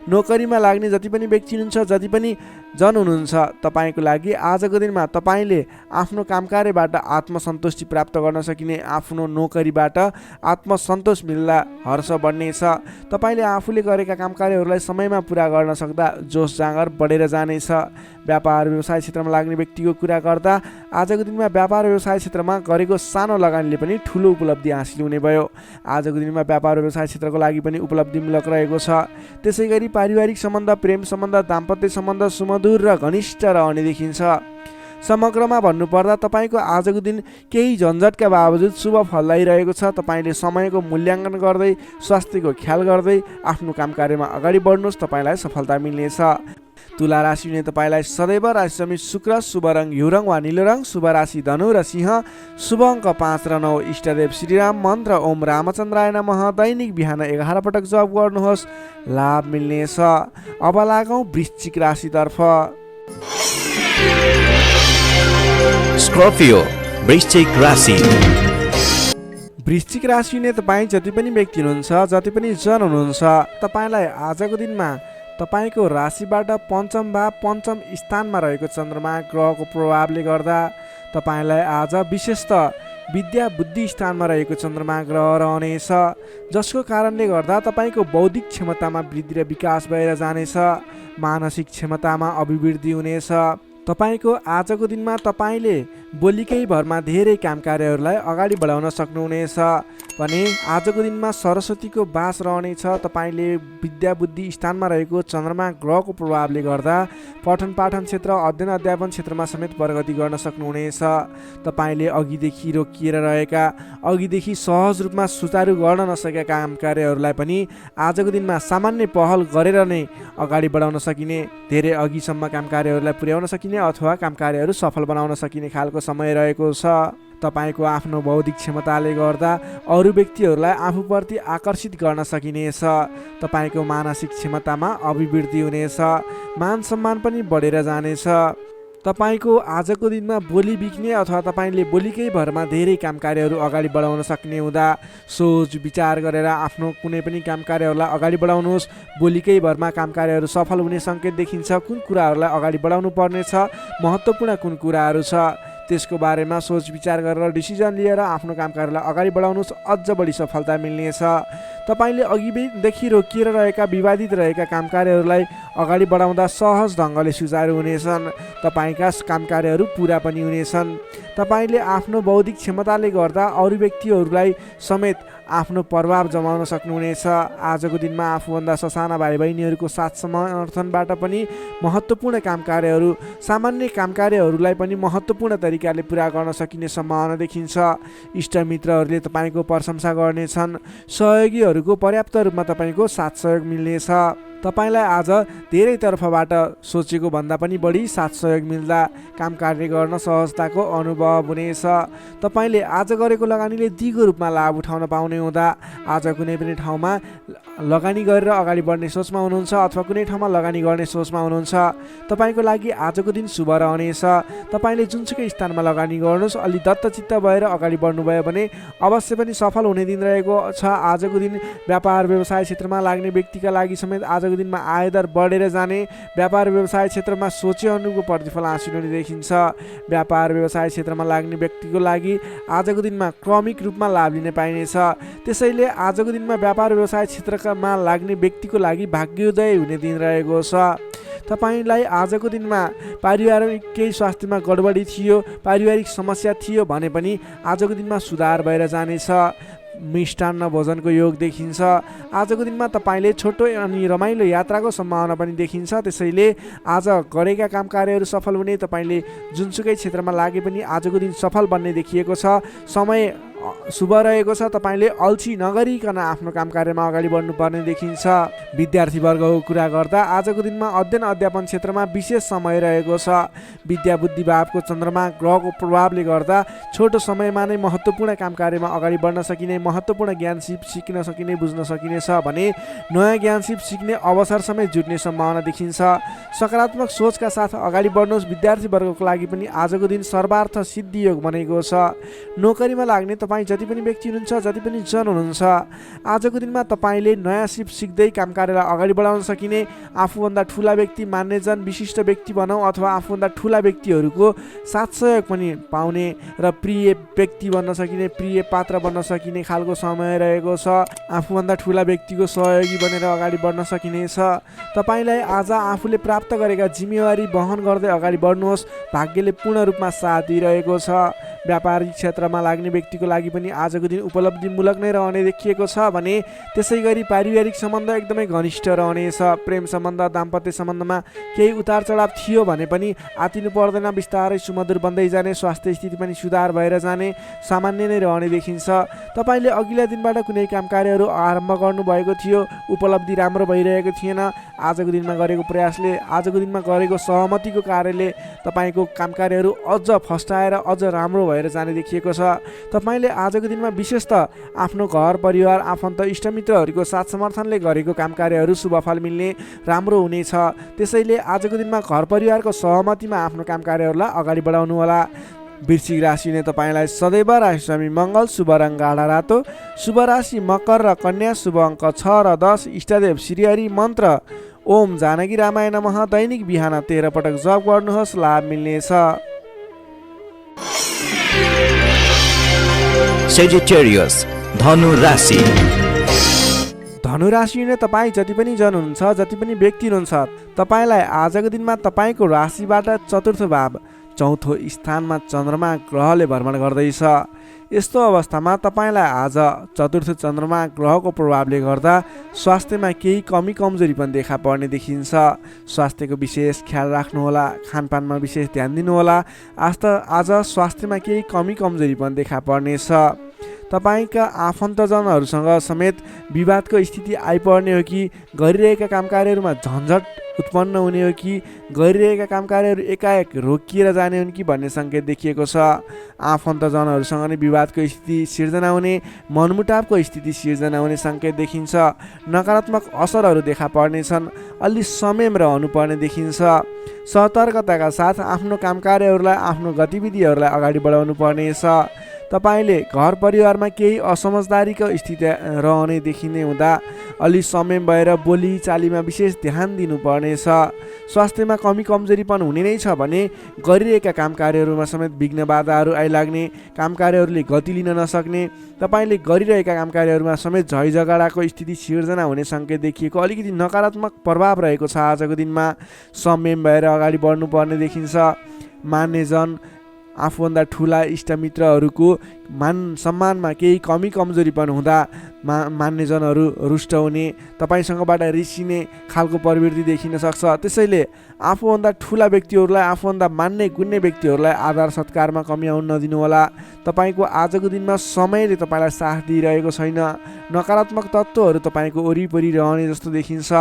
Speaker 3: नोकरीमा लाग्ने जति पनि व्यक्ति हुनुहुन्छ, जति पनि जन हुनुहुन्छ, तपाईँको लागि आजको दिनमा तपाईँले आफ्नो काम कार्यबाट आत्मसन्तुष्टि प्राप्त गर्न सकिने, आफ्नो नोकरीबाट आत्मसन्तोष मिल्दा हर्ष बढ्नेछ। तपाईँले आफूले गरेका काम कार्यहरूलाई समयमा पुरा गर्न सक्दा जोस जाँगर बढेर जानेछ। व्यापार व्यवसाय क्षेत्रमा लाग्ने व्यक्तिको कुरा गर्दा आजको दिनमा व्यापार व्यवसाय क्षेत्रमा गरेको सानो लगानीले पनि ठुलो उपलब्धि हासिल हुने भयो। आजको दिनमा व्यापार व्यवसाय क्षेत्रको लागि पनि उपलब्धिमूलक रहेको छ। त्यसै गरी पारिवारिक सम्बन्ध, प्रेम सम्बन्ध, दाम्पत्य सम्बन्ध सुमधुर र घनिष्ठ रहने देखिन्छ। समग्रमा भन्नुपर्दा तपाईँको आजको दिन केही झन्झटका बावजुद शुभ फलदायी रहेको छ। तपाईँले समयको मूल्याङ्कन गर्दै, स्वास्थ्यको ख्याल गर्दै आफ्नो काम कार्यमा अगाडि बढ्नुहोस्, तपाईँलाई सफलता मिल्नेछ। तुला राशि हुने तपाईँलाई सदैव राशिसमी शुक्र, शुभ रङ हिउँ वा निलो रङ, शुभ राशि धनु र सिंह, शुभ अङ्क 5 र 9, इष्टदेव श्रीराम, मन्त्र ओम रामचन्द्राय नमः। दैनिक बिहान 11 पटक जप गर्नुहोस्, लाभ मिल्नेछ। अब लागौँ वृश्चिक राशितर्फ।
Speaker 2: स्कर्पियो वृश्चिक राशि।
Speaker 3: वृश्चिक राशि हुने तपाईँ जति पनि व्यक्ति हुनुहुन्छ, जति पनि जन हुनुहुन्छ, तपाईँलाई आजको दिनमा तपाईँको राशिबाट पञ्चम स्थानमा रहेको चन्द्रमा ग्रहको प्रभावले गर्दा तपाईँलाई आज विशेषतः विद्या बुद्धि स्थानमा रहेको चन्द्रमा ग्रह रहनेछ, जसको कारणले गर्दा तपाईँको बौद्धिक क्षमतामा वृद्धि र विकास भएर जानेछ। मानसिक क्षमतामा अभिवृद्धि हुनेछ। तपाईँको आजको दिनमा तपाईँले बोलीकै भरमा धेरै काम कार्यहरूलाई अगाडि बढाउन सक्नुहुनेछ भने आजको दिनमा सरस्वतीको बास रहनेछ। तपाईँले विद्या बुद्धि स्थानमा रहेको चन्द्रमा ग्रहको प्रभावले गर्दा पठन पाठन क्षेत्र, अध्ययन अध्यापन क्षेत्रमा समेत प्रगति गर्न सक्नुहुनेछ। तपाईँले अघिदेखि रोकिएर रहेका, अघिदेखि सहज रूपमा सुचारू गर्न नसकेका काम कार्यहरूलाई पनि आजको दिनमा सामान्य पहल गरेर नै अगाडि बढाउन सकिने, धेरै अघिसम्म काम कार्यहरूलाई पुर्याउन सकिने अथवा काम कार्यहरू सफल बनाउन सकिने खालको समय रहेको छ। तपाईँको आफ्नो बौद्धिक क्षमताले गर्दा अरू व्यक्तिहरूलाई आफूप्रति आकर्षित गर्न सकिनेछ। तपाईँको मानसिक क्षमतामा अभिवृद्धि हुनेछ। मान सम्मान पनि बढेर जानेछ। तपाईँको आजको दिनमा बोली बिक्ने अथवा तपाईँले बोलीकै भरमा धेरै काम कार्यहरू अगाडि बढाउन सक्ने हुँदा सोच विचार गरेर आफ्नो कुनै पनि काम कार्यहरूलाई अगाडि बढाउनुहोस्। बोलीकै भरमा काम कार्यहरू सफल हुने सङ्केत देखिन्छ। कुन कुराहरूलाई अगाडि बढाउनु पर्नेछ, महत्त्वपूर्ण कुन कुराहरू छ, त्यसको बारेमा सोच विचार गरेर डिसिजन लिएर आफ्नो काम कार्यलाई अगाडि बढाउनुहोस्, अझ बढी सफलता मिल्नेछ। तपाईँले अघिदेखि रोकिएर रहेका, विवादित रहेका काम कार्यहरूलाई अगाडि बढाउँदा सहज ढङ्गले सुचारू हुनेछन्। तपाईँका काम कार्यहरू पुरा पनि हुनेछन्। तपाईँले आफ्नो बौद्धिक क्षमताले गर्दा अरू व्यक्तिहरूलाई समेत आफ्नो प्रभाव जमाउन सक्नुहुनेछ। आजको दिनमा आफूभन्दा ससाना भाइ बहिनीहरूको साथ समर्थनबाट पनि महत्त्वपूर्ण काम कार्यहरू, सामान्य काम कार्यहरूलाई पनि महत्त्वपूर्ण तरिकाले पुरा गर्न सकिने सम्भावना देखिन्छ। इष्टमित्रहरूले तपाईँको प्रशंसा गर्नेछन्। सहयोगीहरूको पर्याप्त रूपमा तपाईँको साथ सहयोग मिल्नेछ। तपाईँलाई आज धेरै तर्फबाट सोचेको भन्दा पनि बढी साथ सहयोग मिल्दा काम कार्य गर्न सहजताको अनुभव हुनेछ। तपाईँले आज गरेको लगानीले दिगो रूपमा लाभ उठाउन पाउने हुँदा आज कुनै पनि ठाउँमा लगानी गरेर अगाडि बढ्ने सोचमा हुनुहुन्छ अथवा कुनै ठाउँमा लगानी गर्ने सोचमा हुनुहुन्छ, तपाईँको लागि आजको दिन शुभ रहनेछ। तपाईँले जुनसुकै स्थानमा लगानी गर्नुहोस्, अलि दत्तचित्त भएर अगाडि बढ्नुभयो भने अवश्य पनि सफल हुने दिन रहेको छ। आजको दिन व्यापार व्यवसाय क्षेत्रमा लाग्ने व्यक्तिका लागि समेत आज आजको दिनमा आयदर बढेर जाने, व्यापार व्यवसाय क्षेत्रमा सोचे अनुरूपको प्रतिफल हासिल हुने देखिन्छ। व्यापार व्यवसाय क्षेत्रमा लाग्ने व्यक्तिको लागि आजको दिनमा क्रमिक रूपमा लाभ लिन पाइनेछ। त्यसैले आजको दिनमा व्यापार व्यवसाय क्षेत्रमा लाग्ने व्यक्तिको लागि भाग्योदय हुने दिन रहेको छ। तपाईलाई आजको दिनमा पारिवारिक केही स्वास्थ्यमा गडबडी थियो, पारिवारिक समस्या थियो भने पनि आजको दिनमा सुधार भएर जानेछ। मिष्टान्न भोजनको योग देखिन्छ। आजको दिनमा तपाईँले छोटो अनि रमाइलो यात्राको सम्भावना पनि देखिन्छ। त्यसैले आज गरेका काम कार्यहरू सफल हुने, तपाईँले जुनसुकै क्षेत्रमा लागे पनि आजको दिन सफल बन्ने देखिएको छ। समय शुभ रहेको छ। तपाईँले अल्छी नगरिकन आफ्नो काम कार्यमा अगाडि बढ्नुपर्ने देखिन्छ। विद्यार्थीवर्गको कुरा गर्दा आजको दिनमा अध्ययन अध्यापन क्षेत्रमा विशेष समय रहेको छ। विद्या बुद्धि भावको चन्द्रमा ग्रहको प्रभावले गर्दा छोटो समयमा नै महत्त्वपूर्ण काम कार्यमा अगाडि बढ्न सकिने, महत्त्वपूर्ण ज्ञान सिक्न सकिने, बुझ्न सकिने छ भने नयाँ ज्ञान सिक्ने अवसर समेत जुट्ने सम्भावना देखिन्छ। सकारात्मक सोचका साथ अगाडि बढ्नुहोस्। विद्यार्थीवर्गको लागि पनि आजको दिन सर्वार्थ सिद्धि योग बनेको छ। नोकरीमा लाग्ने तपाईँ जति पनि व्यक्ति हुनुहुन्छ, जति पनि जन हुनुहुन्छ, आजको दिनमा तपाईँले नयाँ सिक्दै काम कार्यलाई अगाडि बढाउन सकिने, आफूभन्दा ठुला व्यक्ति, मान्यजन, विशिष्ट व्यक्ति भनौँ अथवा आफूभन्दा ठुला व्यक्तिहरूको साथ सहयोग पनि पाउने र प्रिय व्यक्ति बन्न सकिने, प्रिय पात्र बन्न सकिने खालको समय रहेको छ। आफूभन्दा ठुला व्यक्तिको सहयोगी बनेर अगाडि बढ्न सकिनेछ। तपाईँलाई आज आफूले प्राप्त गरेका जिम्मेवारी वहन गर्दै अगाडि बढ्नुहोस्। भाग्यले पूर्ण रूपमा साथ दिइरहेको छ। व्यापारिक क्षेत्रमा लाग्ने व्यक्तिको लागि पनि आजको दिन उपलब्धिमूलक नै रहने देखिएको छ भने त्यसै गरी पारिवारिक सम्बन्ध एकदमै घनिष्ठ रहनेछ। प्रेम सम्बन्ध, दाम्पत्य सम्बन्धमा केही उतार चढाव थियो भने पनि आतिनु पर्दैन, बिस्तारै सुमधुर बन्दै जाने, स्वास्थ्य स्थिति पनि सुधार भएर जाने, सामान्य नै रहने देखिन्छ। तपाईँले अघिल्ला दिनबाट कुनै काम कार्यहरू आरम्भ गर्नुभएको थियो, उपलब्धि राम्रो भइरहेको थिएन, आजको दिनमा गरेको प्रयासले, आजको दिनमा गरेको सहमतिको कार्यले तपाईँको काम कार्यहरू अझ फस्टाएर अझ राम्रो भएर जाने देखिएको छ। तपाईँले आजको दिनमा विशेष त आफ्नो घर परिवार, आफन्त, इष्टमित्रहरूको साथ समर्थनले गरेको काम कार्यहरू शुभफल मिल्ने, राम्रो हुनेछ। त्यसैले आजको दिनमा घर परिवारको सहमतिमा आफ्नो काम कार्यहरूलाई अगाडि बढाउनु होला। वृश्चिक राशिले तपाईँलाई सदैव राशिस्वामी मङ्गल, शुभ रङ गाढा रातो, शुभ राशि मकर र कन्या, शुभ अङ्क 6 र 10, इष्टदेव श्रीहरि, मन्त्र ओम जानकी रामाय नमः। दैनिक बिहान 13 पटक जप गर्नुहोस्, लाभ मिल्नेछ।
Speaker 2: Sagittarius, धनु राशि।
Speaker 3: धनु राशि नै तपाईँ जति पनि जन हुनुहुन्छ, जति पनि व्यक्ति हुनुहुन्छ, तपाईँलाई आजको दिनमा तपाईँको राशिबाट चतुर्थ भाव, चौथो स्थानमा चन्द्रमा ग्रहले भ्रमण गर्दैछ। यस्तो अवस्थामा तपाईँलाई आज चतुर्थ चन्द्रमा ग्रहको प्रभावले गर्दा स्वास्थ्यमा केही कमी कमजोरी पनि देखा पर्ने देखिन्छ। स्वास्थ्यको विशेष ख्याल राख्नुहोला, खानपानमा विशेष ध्यान दिनुहोला। आज स्वास्थ्यमा केही कमी कमजोरी पनि देखा पर्नेछ। तपाईँका आफन्तजनहरूसँग समेत विवादको स्थिति आइपर्ने हो कि गरिरहेका काम कार्यहरूमा झन्झट उत्पन्न हुने हो कि गरिरहेका काम कार्यहरू एकाएक रोकिएर जाने हुन् कि भन्ने सङ्केत देखिएको छ। आफन्तजनहरूसँग नै विवादको स्थिति सिर्जना हुने, मनमुटावको स्थिति सिर्जना हुने सङ्केत देखिन्छ। नकारात्मक असरहरू देखा पर्नेछन्। अलि संयम रहनुपर्ने देखिन्छ। सतर्कताका साथ आफ्नो काम कार्यहरूलाई, आफ्नो गतिविधिहरूलाई अगाडि बढाउनु पर्नेछ। तपाईँले घर परिवारमा केही असमझदारीको स्थिति रहने देखिने हुँदा अलि संयम भएर बोली चालीमा विशेष ध्यान दिनुपर्नेछ। स्वास्थ्यमा कमी कमजोरी पनि हुने नै छ भने गरिरहेका काम कार्यहरूमा समेत विघ्न बाधाहरू आइलाग्ने, काम कार्यहरूले गति लिन नसक्ने, तपाईँले गरिरहेका काम कार्यहरूमा समेत झै झगडाको स्थिति सिर्जना हुने सङ्केत देखिएको अलिकति नकारात्मक प्रभाव रहेको छ। आजको दिनमा संयम भएर अगाडि बढ्नुपर्ने देखिन्छ। मान्यजन, आफूभन्दा ठुला इष्टमित्रहरूको मान सम्मानमा केही कमी कमजोरी पनि हुँदा मान्यजनहरू रुष्ट हुने, तपाईँसँगबाट रिसिने खालको प्रवृत्ति देखिन सक्छ। त्यसैले आफूभन्दा ठुला व्यक्तिहरूलाई, आफूभन्दा मान्ने गुन्ने व्यक्तिहरूलाई आदर सत्कारमा कमी आउन नदिनुहोला। तपाईँको आजको दिनमा समयले तपाईँलाई साथ दिइरहेको छैन। नकारात्मक तत्त्वहरू तपाईँको वरिपरि रहने जस्तो देखिन्छ।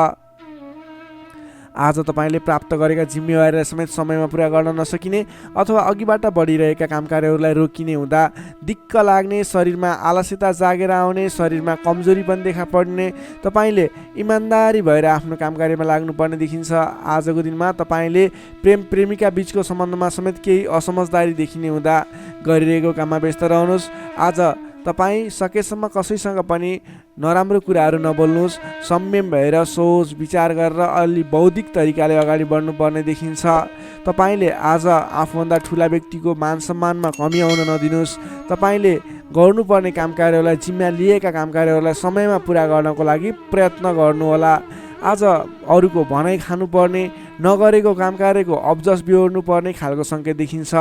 Speaker 3: आज तपाईँले प्राप्त गरेका जिम्मेवारीलाई समेत समयमा पुरा गर्न नसकिने अथवा अघिबाट बढिरहेका काम कार्यहरूलाई रोकिने हुँदा दिक्क लाग्ने, शरीरमा आलस्यता जागेर आउने, शरीरमा कमजोरी पनि देखा पर्ने, तपाईँले इमान्दारी भएर आफ्नो काम कार्यमा लाग्नुपर्ने देखिन्छ। आजको दिनमा तपाईँले प्रेम प्रेमिका बीचको सम्बन्धमा समेत केही असमझदारी देखिने हुँदा गरिरहेको काममा व्यस्त रहनुहोस्। आज तपाईँ सकेसम्म कसैसँग पनि नराम्रो कुराहरू नबोल्नुहोस्। संयम भएर सोच विचार गरेर अलि बौद्धिक तरिकाले अगाडि बढ्नुपर्ने देखिन्छ। तपाईँले आज आफूभन्दा ठुला व्यक्तिको मान सम्मानमा कमी आउन नदिनुहोस्। तपाईँले गर्नुपर्ने काम कार्यहरूलाई, जिम्मा लिएका काम कार्यहरूलाई समयमा पुरा गर्नको लागि प्रयत्न गर्नुहोला। आज अरूको भनाइ खानुपर्ने, नगरेको काम कार्यको अब्जस बिहोर्नु पर्ने खालको सङ्केत देखिन्छ।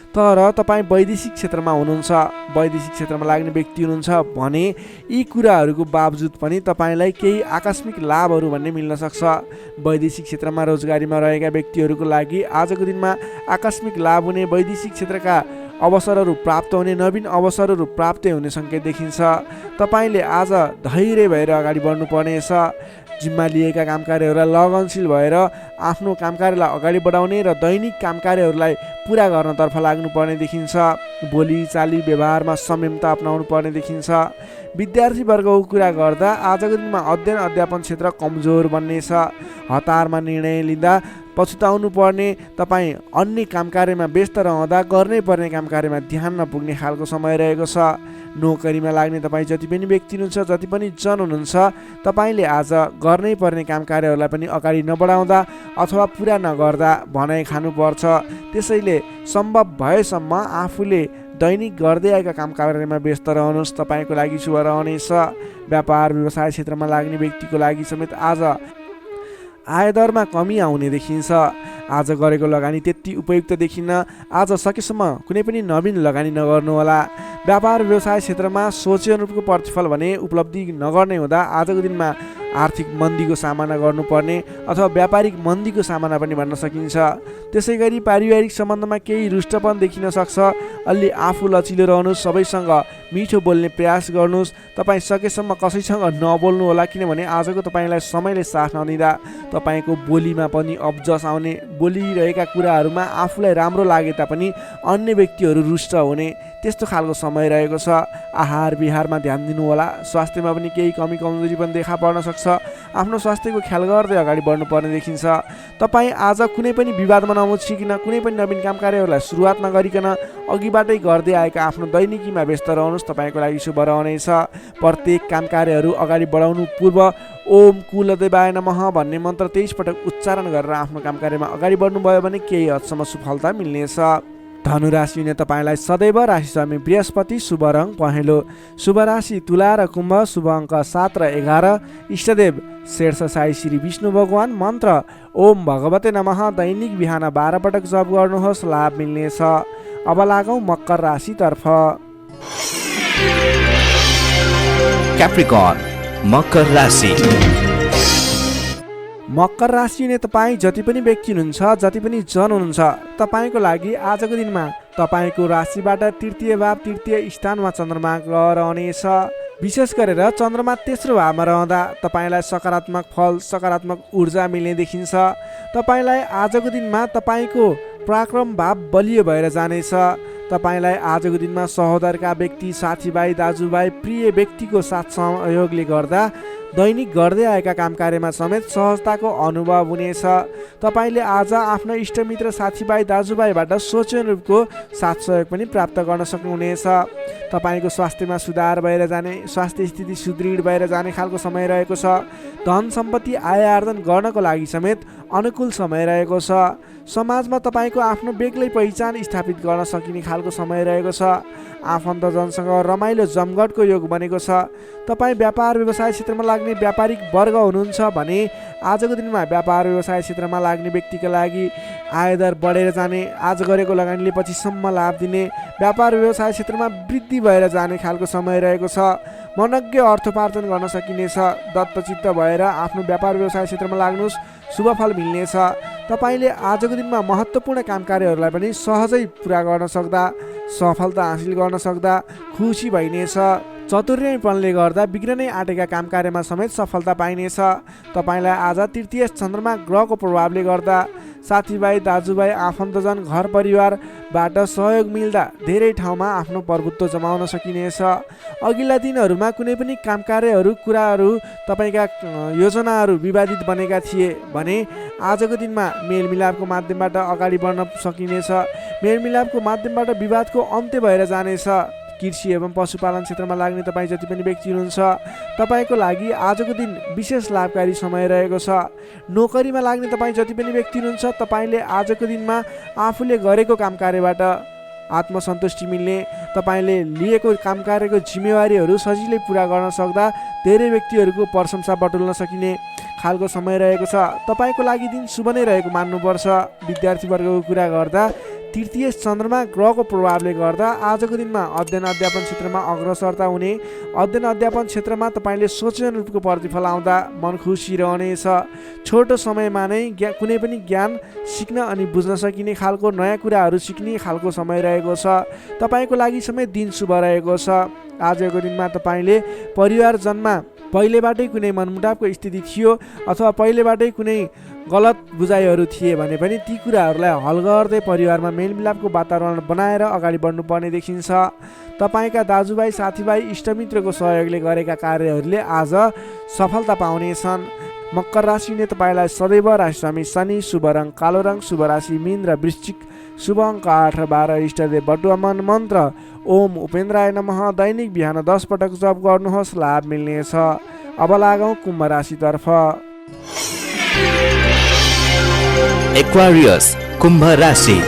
Speaker 3: तर तपाईँ वैदेशिक क्षेत्रमा हुनुहुन्छ, वैदेशिक क्षेत्रमा लाग्ने व्यक्ति हुनुहुन्छ भने यी कुराहरूको बावजुद पनि तपाईँलाई केही आकस्मिक लाभहरू भन्ने मिल्न सक्छ। वैदेशिक क्षेत्रमा रोजगारीमा रहेका व्यक्तिहरूको लागि आजको दिनमा आकस्मिक लाभ हुने, वैदेशिक क्षेत्रका अवसरहरू प्राप्त हुने, नवीन अवसरहरू प्राप्त हुने सङ्केत देखिन्छ। तपाईँले आज धैर्य भएर अगाडि बढ्नुपर्नेछ। जिम्मा लिएका काम कार्यहरूलाई लगनशील भएर आफ्नो काम कार्यलाई अगाडि बढाउने र दैनिक काम कार्यहरूलाई पुरा गर्नतर्फ लाग्नुपर्ने देखिन्छ। बोली चाली व्यवहारमा संयमता अपनाउनु पर्ने देखिन्छ। विद्यार्थीवर्गको कुरा गर्दा आजको दिनमा अध्ययन अध्यापन क्षेत्र कमजोर बन्नेछ। हतारमा निर्णय लिँदा पछुताउनु पर्ने, तपाईँ अन्य काम कार्यमा व्यस्त रहँदा गर्नै पर्ने काम कार्यमा ध्यान नपुग्ने खालको समय रहेको छ। नोकरीमा लाग्ने तपाईँ जति पनि व्यक्ति हुनुहुन्छ, जति पनि जन हुनुहुन्छ, तपाईँले आज गर्नै पर्ने काम कार्यहरूलाई पनि अगाडि नबढाउँदा अथवा पुरा नगर्दा भनाइ खानुपर्छ। त्यसैले सम्भव भएसम्म आफूले दैनिक गर्दै आएका काम कार्यमा व्यस्त रहनुहोस्। तपाईँको लागि शुभ रहनेछ। व्यापार व्यवसाय क्षेत्रमा लाग्ने व्यक्तिको लागि समेत आज आयदरमा कमी आउने देखिन्छ। आज गरेको लगानी त्यति उपयुक्त देखिन्न। आज सकेसम्म कुनै पनि नवीन लगानी नगर्नुहोला। व्यापार व्यवसाय क्षेत्रमा सोचे अनुरूपको प्रतिफल भने उपलब्धि नगर्ने हुँदा आजको दिनमा आर्थिक मन्दीको सामना गर्नुपर्ने अथवा व्यापारिक मन्दीको सामना पनि भन्न सकिन्छ। त्यसै गरी पारिवारिक सम्बन्धमा केही रुष्टपन देखिन सक्छ। अलि आफू लचिलो रहनुहोस्, सबैसँग मिठो बोल्ने प्रयास गर्नुहोस्। तपाईँ सकेसम्म कसैसँग नबोल्नु होला, किनभने आजको तपाईँलाई समयले साथ नदिँदा तपाईँको बोलीमा पनि अब्जस आउने, बोलिरहेका कुराहरूमा आफूलाई राम्रो लागे तापनि अन्य व्यक्तिहरू रुष्ट हुने त्यस्तो खालको समय रहेको छ। आहार विहारमा ध्यान दिनु होला। स्वास्थ्यमा पनि केही कमी कमजोरी पनि देखा पर्न सक्छ। आफ्नो स्वास्थ्यको ख्याल गर्दै अगाडि बढ्नुपर्ने देखिन्छ। तपाईँ आज कुनै पनि विवादमा नमुछिकन, कुनै पनि नवीन काम कार्यहरूलाई सुरुवात नगरिकन अघिबाटै गर्दै आएका आफ्नो दैनिकीमा व्यस्त रहनुहोस्। तपाईँको लागि शुभ रहनेछ। प्रत्येक काम कार्यहरू अगाडि बढाउनु पूर्व ओम कुलदेवाय नमः भन्ने मन्त्र 23 पटक उच्चारण गरेर आफ्नो काम कार्यमा अगाडि बढ्नुभयो भने केही हदसम्म सफलता मिल्नेछ। धनुराशिले तपाईँलाई सदैव राशिस्वामी बृहस्पति, शुभ रङ पहेँलो, शुभ राशि तुला र कुम्भ, शुभ अङ्क 7 र 11, इष्टदेव शेर्ष साई श्री विष्णु भगवान, मन्त्र ओम भगवते नमः। दैनिक बिहान 12 पटक जप गर्नुहोस्, लाभ मिल्नेछ। अब लागौँ मकर राशितर्फ।
Speaker 2: क्याप्रिकर्न मकर राशि।
Speaker 3: मकर राशिले तपाईँ जति पनि व्यक्ति हुनुहुन्छ, जति पनि जन हुनुहुन्छ, तपाईँको लागि आजको दिनमा तपाईँको राशिबाट तृतीय भाव, तृतीय स्थानमा चन्द्रमा रहनेछ। विशेष गरेर चन्द्रमा तेस्रो भावमा रहँदा तपाईँलाई सकारात्मक फल, सकारात्मक ऊर्जा मिल्ने देखिन्छ। तपाईँलाई आजको दिनमा तपाईँको पराक्रम भाव बलियो भएर जानेछ। तपाईँलाई आजको दिनमा सहोदरका व्यक्ति, साथीभाइ, दाजुभाइ, प्रिय व्यक्तिको साथ सहयोगले गर्दा दैनिक गर्दै आएका काम कार्यमा समेत सहजताको अनुभव हुनेछ। तपाईँले आज आफ्ना इष्टमित्र, साथीभाइ, दाजुभाइबाट सोचे अनुरूपको साथ सहयोग पनि प्राप्त गर्न सक्नुहुनेछ। तपाईँको स्वास्थ्यमा सुधार भएर जाने, स्वास्थ्य स्थिति सुदृढ भएर जाने खालको समय रहेको छ। धन सम्पत्ति आय आर्जन गर्नको लागि समेत अनुकूल समय रहेको छ। समाजमा तपाईँको आफ्नो बेग्लै पहिचान स्थापित गर्न सकिने खालको समय रहेको छ। आफन्तजनसँग रमाइलो जमघटको योग बनेको छ। तपाईँ व्यापार व्यवसाय क्षेत्रमा लाग्ने व्यापारिक वर्ग हुनुहुन्छ भने आजको दिनमा व्यापार व्यवसाय क्षेत्रमा लाग्ने व्यक्तिका लागि आयदर बढेर जाने, आज गरेको लगानीले पछिसम्म लाभ दिने, व्यापार व्यवसाय क्षेत्रमा वृद्धि भएर जाने खालको समय रहेको छ। मनज्ञ अर्थोपार्जन गर्न सकिनेछ। दत्तचित्त भएर आफ्नो व्यापार व्यवसाय क्षेत्रमा लाग्नुहोस्, शुभ फल मिल्नेछ। तपाईँले आजको दिनमा महत्त्वपूर्ण काम कार्यहरूलाई पनि सहजै पुरा गर्न सक्दा, सफलता हासिल गर्न सक्दा खुसी भइनेछ। चतुर्यपनले गर्दा बिग्रनै आँटेका काम कार्यमा समेत सफलता पाइनेछ। तपाईँलाई आज तृतीय चन्द्रमा ग्रहको प्रभावले गर्दा साथीभाइ, दाजुभाइ, आफन्तजन, घर परिवारबाट सहयोग मिल्दा धेरै ठाउँमा आफ्नो प्रभुत्व जमाउन सकिनेछ। अघिल्ला दिनहरूमा कुनै पनि काम कार्यहरू, कुराहरू, तपाईँका योजनाहरू विवादित बनेका थिए भने आजको दिनमा मेलमिलापको माध्यमबाट अगाडि बढ्न सकिनेछ। मेलमिलापको माध्यमबाट विवादको अन्त्य भएर जानेछ। कृषि एवं पशुपालन क्षेत्रमा लाग्ने तपाईँ जति पनि व्यक्ति हुनुहुन्छ तपाईँको लागि आजको दिन विशेष लाभकारी समय रहेको छ। नोकरीमा लाग्ने तपाईँ जति पनि व्यक्ति हुनुहुन्छ तपाईँले आजको दिनमा आफूले गरेको काम कार्यबाट आत्मसन्तुष्टि मिल्ने, तपाईँले लिएको काम कार्यको जिम्मेवारीहरू सजिलै पुरा गर्न सक्दा धेरै व्यक्तिहरूको प्रशंसा बटुल्न सकिने खालको समय रहेको छ। तपाईँको लागि दिन शुभ नै रहेको मान्नुपर्छ। विद्यार्थी वर्गको कुरा गर्दा तृतीय चन्द्रमा ग्रहको प्रभावले गर्दा आजको दिनमा अध्ययन अध्यापन क्षेत्रमा अग्रसरता हुने, अध्ययन अध्यापन क्षेत्रमा तपाईँले सोचे अनुरूपको प्रतिफल आउँदा मन खुसी रहनेछ। छोटो समयमा नै कुनै पनि ज्ञान सिक्न अनि बुझ्न सकिने खालको नयाँ कुराहरू सिक्ने खालको समय रहेको छ। तपाईँको लागि समय दिन शुभ रहेको छ। आजको दिनमा तपाईँले परिवारजनमा पहिलेबाटै कुनै मनमुटावको स्थिति थियो अथवा पहिलेबाटै कुनै गलत बुझाइहरू थिए भने पनि ती कुराहरूलाई हल गर्दै परिवारमा मेलमिलापको वातावरण बनाएर अगाडि बढ्नुपर्ने देखिन्छ। तपाईँका दाजुभाइ साथीभाइ इष्टमित्रको सहयोगले गरेका कार्यहरूले आज सफलता पाउनेछन्। मकर राशिले तपाईँलाई सदैव राशिस्वामी शनि, शुभ रङ कालो रङ, शुभ राशि मीन र वृश्चिक, शुभ अङ्क 8 र 12, इष्टदेव बटुवामन, मन्त्र ओम उपेन्द्राय नमः। दैनिक बिहान 10 पटक जप गर्नुहोस्, लाभ मिल्नेछ। अब लागौँ कुम्भ राशितर्फ।
Speaker 2: एक्वारियस कुम्भ राशि।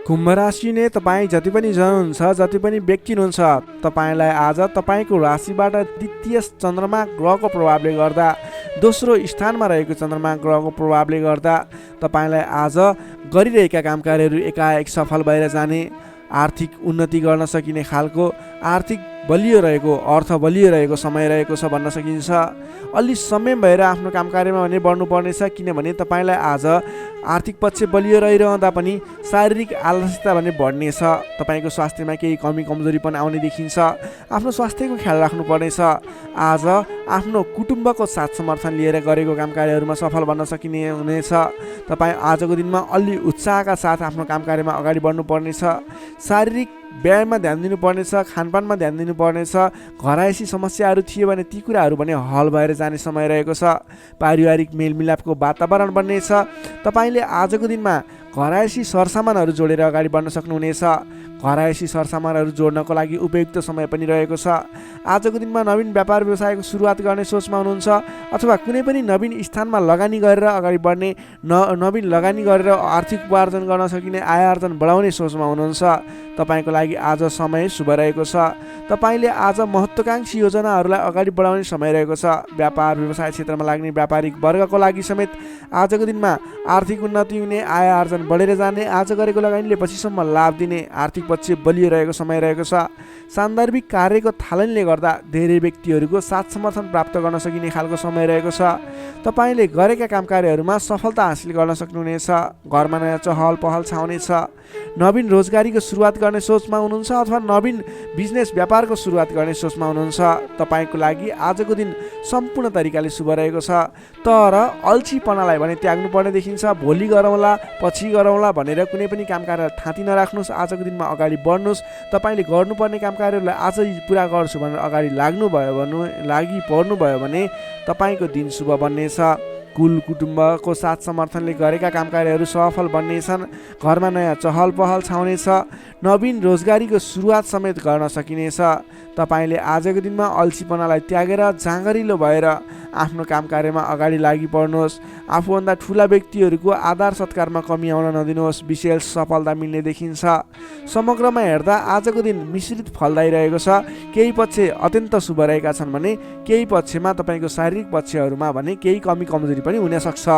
Speaker 3: कुम्भ राशि नै तपाईँ जति पनि जन हुनुहुन्छ, जति पनि व्यक्ति हुनुहुन्छ, तपाईँलाई आज तपाईँको राशिबाट द्वितीय चन्द्रमा ग्रहको प्रभावले गर्दा, दोस्रो स्थानमा रहेको चन्द्रमा ग्रहको प्रभावले गर्दा तपाईँलाई आज गरिरहेका काम कार्यहरू एकाएक सफल भएर जाने, आर्थिक उन्नति गर्न सकिने खालको, आर्थिक बलियो रहेको, अर्थ बलियो रहेको समय रहेको छ भन्न सकिन्छ। अलि संयम भएर आफ्नो काम कार्यमा भने बढ्नुपर्नेछ, किनभने तपाईँलाई आज आर्थिक पक्ष बलियो रहिरहँदा पनि शारीरिक आलस्यता भने बढ्नेछ। तपाईँको स्वास्थ्यमा केही कमी कमजोरी पनि आउने देखिन्छ। आफ्नो स्वास्थ्यको ख्याल राख्नुपर्नेछ। आज आफ्नो कुटुम्बको साथ समर्थन लिएर गरेको काम कार्यहरूमा सफल बन्न सकिने हुनेछ। तपाईँ आजको दिनमा अलि उत्साहका साथ आफ्नो काम कार्यमा अगाडि बढ्नुपर्नेछ। शारीरिक व्यायाममा ध्यान दिनुपर्नेछ, खानपानमा ध्यान दिनुपर्नेछ। घरायसी समस्याहरू थिए भने ती कुराहरू भने हल भएर जाने समय रहेको छ। पारिवारिक मेलमिलापको वातावरण बन्नेछ। तपाईँले आजको दिनमा घरायसी सरसामानहरू जोडेर अगाडि बढ्न सक्नुहुनेछ। घरायसी सरसामानहरू जोड्नको लागि उपयुक्त समय पनि रहेको छ। आजको दिनमा नवीन व्यापार व्यवसायको सुरुवात गर्ने सोचमा हुनुहुन्छ अथवा कुनै पनि नवीन स्थानमा लगानी गरेर अगाडि बढ्ने, नवीन लगानी गरेर आर्थिक उपार्जन गर्न सकिने, आय आर्जन बढाउने सोचमा हुनुहुन्छ। तपाईँको लागि आज समय शुभ रहेको छ। तपाईँले आज महत्त्वाकांक्षी योजनाहरूलाई अगाडि बढाउने समय रहेको छ। व्यापार व्यवसाय क्षेत्रमा लाग्ने व्यापारिक वर्गको लागि समेत आजको दिनमा आर्थिक उन्नति हुने, आय आर्जन बढेर जाने, आज गरेको लगानीले पछिसम्म लाभ दिने, आर्थिक पक्ष बलियो रहेको समय रहेको छ। सान्दर्भिक कार्यको थालनीले गर्दा धेरै व्यक्तिहरूको साथ समर्थन प्राप्त गर्न सकिने खालको समय रहेको छ। तपाईँले गरेका काम कार्यहरूमा सफलता हासिल गर्न सक्नुहुनेछ। घरमा नयाँ चहल पहल छाउनेछ। नवीन रोजगारीको सुरुवात गर्ने सोचमा हुनुहुन्छ अथवा नवीन बिजनेस व्यापारको सुरुवात गर्ने सोचमा हुनुहुन्छ। तपाईँको लागि आजको दिन सम्पूर्ण तरिकाले शुभ रहेको छ। तर अल्छीपनालाई भने त्याग्नु पर्ने देखिन्छ। भोलि गरौँला, पछि गरौँला भनेर कुनै पनि काम कार्य थाँती नराख्नुहोस्। आजको दिनमा अगाडि बढ्नुहोस्। तपाईँले गर्नुपर्ने काम कार्यहरूलाई आजै पुरा गर्छु भनेर अगाडि लागि पर्नुभयो भने तपाईँको दिन शुभ बन्नेछ। कुल कुटुम्बको साथ समर्थनले गरेका काम कार्यहरू सफल बन्नेछन्। घरमा नयाँ चहल पहल छाउनेछ। नवीन रोजगारीको सुरुवात समेत गर्न सकिनेछ। तपाईँले आजको दिनमा अल्छीपनालाई त्यागेर जाँगरिलो भएर आफ्नो काम कार्यमा अगाडि लागि पर्नुहोस्। आफूभन्दा ठुला व्यक्तिहरूको आदर सत्कारमा कमी आउन नदिनुहोस्। विशेष सफलता मिल्ने देखिन्छ। समग्रमा हेर्दा आजको दिन मिश्रित फलदायी रहेको छ। केही पक्ष अत्यन्त शुभ रहेका छन् भने केही पक्षमा तपाईँको शारीरिक पक्षहरूमा भने केही कमी कमजोरी पनि हुन सक्छ।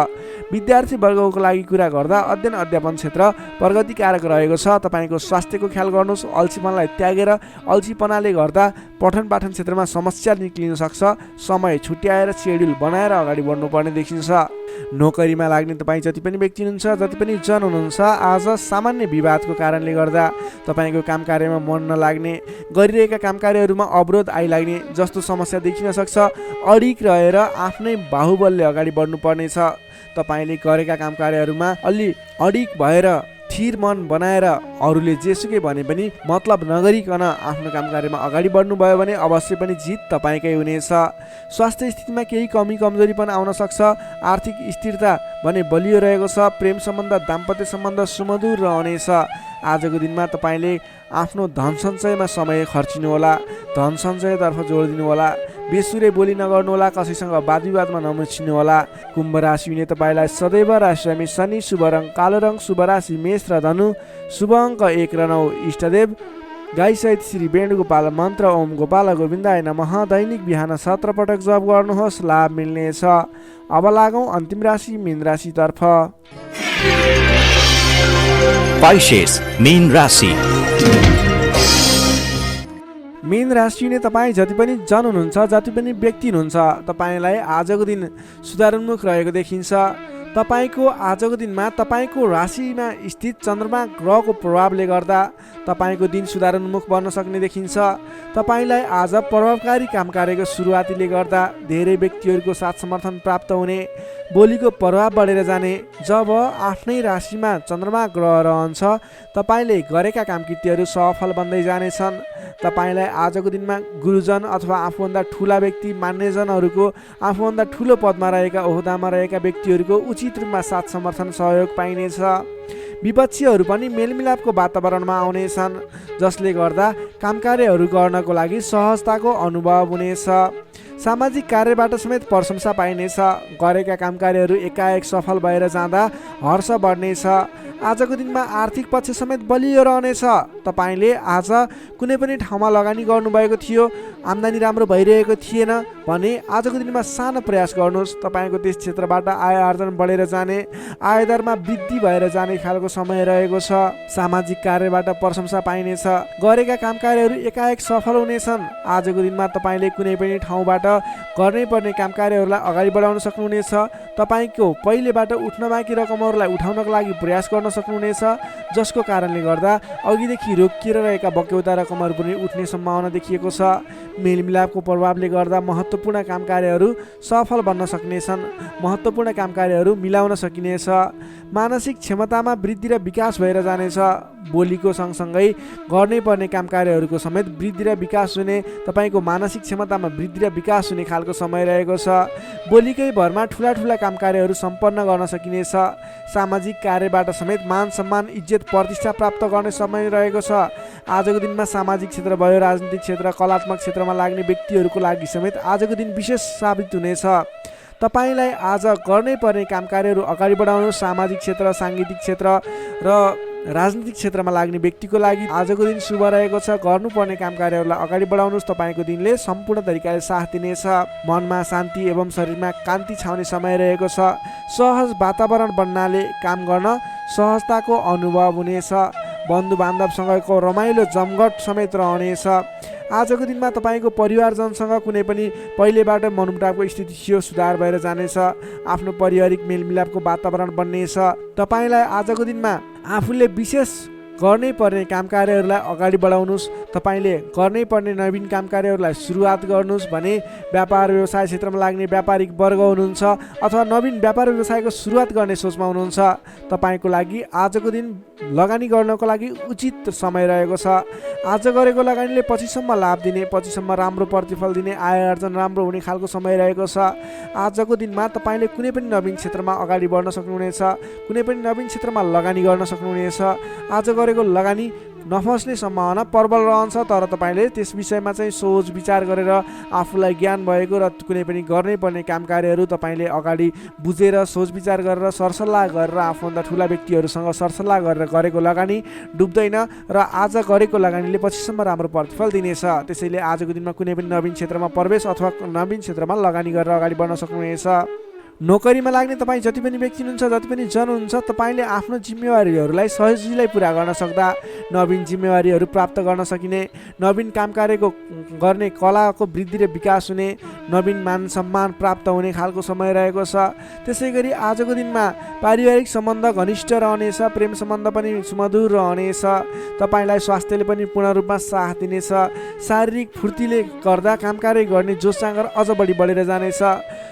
Speaker 3: विद्यार्थी वर्गको लागि कुरा गर्दा अध्ययन अध्यापन क्षेत्र प्रगतिकारक रहेको छ। तपाईँको स्वास्थ्यको ख्याल गर्नुहोस्। अल्छीपनालाई त्यागेर, अल्छीपनाले गर्दा पठन पाठन क्षेत्रमा समस्या निक्लिन सक्छ। समय छुट्याएर सेड्युल बनाएर अगाडि बढ्नुपर्ने देखिन्छ। नोकरीमा लाग्ने तपाईँ जति पनि व्यक्ति हुनुहुन्छ, जति पनि जन हुनुहुन्छ, आज सामान्य विवादको कारणले गर्दा तपाईँको काम कार्यमा मन नलाग्ने, गरिरहेका काम कार्यहरूमा अवरोध आइलाग्ने जस्तो समस्या देखिन सक्छ। अडिक रहेर आफ्नै बाहुबलले अगाडि बढ्नुपर्नेछ। तपाईँले गरेका काम कार्यहरूमा अलि अडिक भएर स्थिर मन बनाएर अरूले जेसुकै भने पनि मतलब नगरिकन आफ्नो काम कार्यमा अगाडि बढ्नुभयो भने अवश्य पनि जित तपाईँकै हुनेछ। स्वास्थ्य स्थितिमा केही कमी कमजोरी पनि आउन सक्छ। आर्थिक स्थिरता भने बलियो रहेको छ। प्रेम सम्बन्ध दाम्पत्य सम्बन्ध सुमधुर रहनेछ। आजको दिनमा तपाईँले आफ्नो धन सञ्चयमा समय खर्चिनुहोला। धन सञ्चयतर्फ जोड दिनुहोला। बेसुरे बोली नगर्नुहोला। कसैसँग वादविवादमा नमुछिनुहोला। कुम्भ राशि हुने तपाईँलाई सदैव राशिरामी शनि, शुभ रङ कालो रङ, शुभ राशि मेष र धनु, शुभ अङ्क 1 र 9। इष्टदेव गाईसहित श्री वेणुगोपाल मन्त्र ओम गोपाल गोविन्दाय नमः दैनिक बिहान 17 पटक जप गर्नुहोस्, लाभ मिल्नेछ। अब लागौँ अन्तिम राशि मीन राशितर्फ।
Speaker 2: Pisces, मीन राशि।
Speaker 3: मीन राशि हुने तपाईँ जति पनि जन हुनुहुन्छ, जति पनि व्यक्ति हुनुहुन्छ, तपाईँलाई आजको दिन सुधारोन्मुख रहेको देखिन्छ। तपाईँको आजको दिनमा तपाईँको राशिमा स्थित चन्द्रमा ग्रहको प्रभावले गर्दा तपाईँको दिन सुधारोन्मुख बन्न सक्ने देखिन्छ। तपाईँलाई आज प्रभावकारी काम कार्यको सुरुवातीले गर्दा धेरै व्यक्तिहरूको साथ समर्थन प्राप्त हुने, बोलीको प्रभाव बढेर जाने। जब आफ्नै राशिमा चन्द्रमा ग्रह रहन्छ तपाईँले गरेका कामकृत्यहरू सफल बन्दै जानेछन्। तपाईँलाई आजको दिनमा गुरुजन अथवा आफूभन्दा ठुला व्यक्ति, मान्यजनहरूको, आफूभन्दा ठुलो पदमा रहेका, ओहदामा रहेका व्यक्तिहरूको उचित रूपमा साथ समर्थन सहयोग पाइनेछ। विपक्षीहरू पनि मेलमिलापको वातावरणमा आउनेछन्, जसले गर्दा कामकार्यहरू गर्नको लागि सहजताको अनुभव हुनेछ। सामाजिक कार्यबाट समेत प्रशंसा पाइनेछ। गरेका कामकार्यहरू एकाएक सफल भएर जाँदा हर्ष बढ्नेछ। आजको दिनमा आर्थिक पक्ष समेत बलियो रहनेछ। तपाईँले आज कुनै पनि ठाउँमा लगानी गर्नुभएको थियो, आम्दानी राम्रो भइरहेको थिएन भने आजको दिनमा सानो प्रयास गर्नुहोस्। तपाईँको त्यस क्षेत्रबाट आय आर्जन बढेर जाने, आयदरमा वृद्धि भएर जाने खालको समय रहेको छ। सामाजिक कार्यबाट प्रशंसा पाइनेछ। गरेका कामकार्यहरू एकाएक सफल हुनेछन्। आजको दिनमा तपाईँले कुनै पनि ठाउँबाट गर्नै पर्ने कामकार्यहरूलाई अगाडि बढाउन सक्नुहुनेछ। तपाईँको पहिलेबाट उठ्न बाँकी रकमहरूलाई उठाउनको लागि प्रयास गर्न सक्नुहुनेछ, जसको कारणले गर्दा अघिदेखि रोकिएर रहेका बक्यौता रकमहरू पनि उठ्ने सम्भावना देखिएको छ। मेलमिलापको प्रभावले गर्दा महत्त्वपूर्ण कामकार्यहरू सफल बन्न सक्नेछन्। महत्त्वपूर्ण कामकार्यहरू मिलाउन सकिनेछ। मानसिक क्षमतामा वृद्धि र विकास भएर जानेछ। बोलीको सँगसँगै गर्नै पर्ने कामकार्यहरूको समेत वृद्धि र विकास हुने, तपाईँको मानसिक क्षमतामा वृद्धि र विकास हुने खालको समय रहेको छ। बोलीकै भरमा ठुला ठुला कामकार्यहरू सम्पन्न गर्न सकिनेछ। सामाजिक कार्यबाट समेत मान सम्मान, इज्जत, प्रतिष्ठा प्राप्त गर्ने समय रहेको छ। आजको दिनमा सामाजिक क्षेत्र भयो, राजनीतिक क्षेत्र, कलात्मक क्षेत्रमा लाग्ने व्यक्तिहरूको लागि समेत आजको दिन विशेष साबित हुनेछ। तपाईँलाई आज गर्नै पर्ने कामकार्यहरू अगाडि बढाउनु। सामाजिक क्षेत्र, साङ्गीतिक क्षेत्र र राजनीतिक क्षेत्रमा लाग्ने व्यक्तिको लागि आजको दिन शुभ रहेको छ। गर्नुपर्ने कामकार्यहरूलाई अगाडि बढाउनुहोस्। तपाईँको दिनले सम्पूर्ण तरिकाले साथ दिनेछ। मनमा शान्ति एवं शरीरमा कान्ति छाउने समय रहेको छ। सहज वातावरण बन्नाले काम गर्न सहजताको अनुभव हुनेछ। बन्धु बान्धवसँगको रमाइलो जमघट समेत रहनेछ। आजको दिनमा तपाईँको परिवारजनसँग कुनै पनि पहिलेबाट मनमुटावको स्थिति थियो, सुधार भएर जानेछ। आफ्नो पारिवारिक मेलमिलापको वातावरण बन्नेछ। तपाईँलाई आजको दिनमा आफूले विशेष गर्नै पर्ने कामकार्यहरूलाई अगाडि बढाउनुहोस्। तपाईँले गर्नै पर्ने नवीन कामकार्यहरूलाई सुरुवात गर्नुहोस् भने व्यापार व्यवसाय क्षेत्रमा लाग्ने व्यापारिक वर्ग हुनुहुन्छ अथवा नवीन व्यापार व्यवसायको सुरुवात गर्ने सोचमा हुनुहुन्छ, तपाईँको लागि आजको दिन लगानी गर्नको लागि उचित समय रहेको छ। आज गरेको लगानीले पछिसम्म लाभ दिने, पछिसम्म राम्रो प्रतिफल दिने, आय आर्जन राम्रो हुने खालको समय रहेको छ। आजको दिनमा तपाईँले कुनै पनि नवीन क्षेत्रमा अगाडि बढ्न सक्नुहुनेछ। कुनै पनि नवीन क्षेत्रमा लगानी गर्न सक्नुहुनेछ। आज गरेको लगानी नफस्ने सम्भावना प्रबल रहन्छ, तर तपाईँले त्यस विषयमा चाहिँ सोच विचार गरेर आफूलाई ज्ञान भएको र कुनै पनि गर्नै पर्ने कामकार्यहरू तपाईँले अगाडि बुझेर सोच विचार गरेर सरसल्लाह गरेर आफूभन्दा ठुला व्यक्तिहरूसँग सरसल्लाह गरेर गरेको लगानी डुब्दैन र आज गरेको लगानीले पछिसम्म राम्रो प्रतिफल दिनेछ। त्यसैले आजको दिनमा कुनै पनि नवीन क्षेत्रमा प्रवेश अथवा नवीन क्षेत्रमा लगानी गरेर अगाडि बढ्न सक्नुहुनेछ। नोकरीमा लाग्ने तपाईँ जति पनि व्यक्ति हुनुहुन्छ, जति पनि जन हुनुहुन्छ, तपाईँले आफ्नो जिम्मेवारीहरूलाई सजिलै पुरा गर्न सक्दा नवीन जिम्मेवारीहरू प्राप्त गर्न सकिने, नवीन कामकार्यको गर्ने कलाको वृद्धि र विकास हुने, नवीन मान सम्मान प्राप्त हुने खालको समय रहेको छ। त्यसै गरी आजको दिनमा पारिवारिक सम्बन्ध घनिष्ठ रहनेछ। प्रेम सम्बन्ध पनि सुमधुर रहनेछ। तपाईँलाई स्वास्थ्यले पनि पूर्ण रूपमा साथ दिनेछ। शारीरिक फुर्तीले गर्दा कामकार्य गर्ने जोस जाँगर अझ बढी बढेर जानेछ।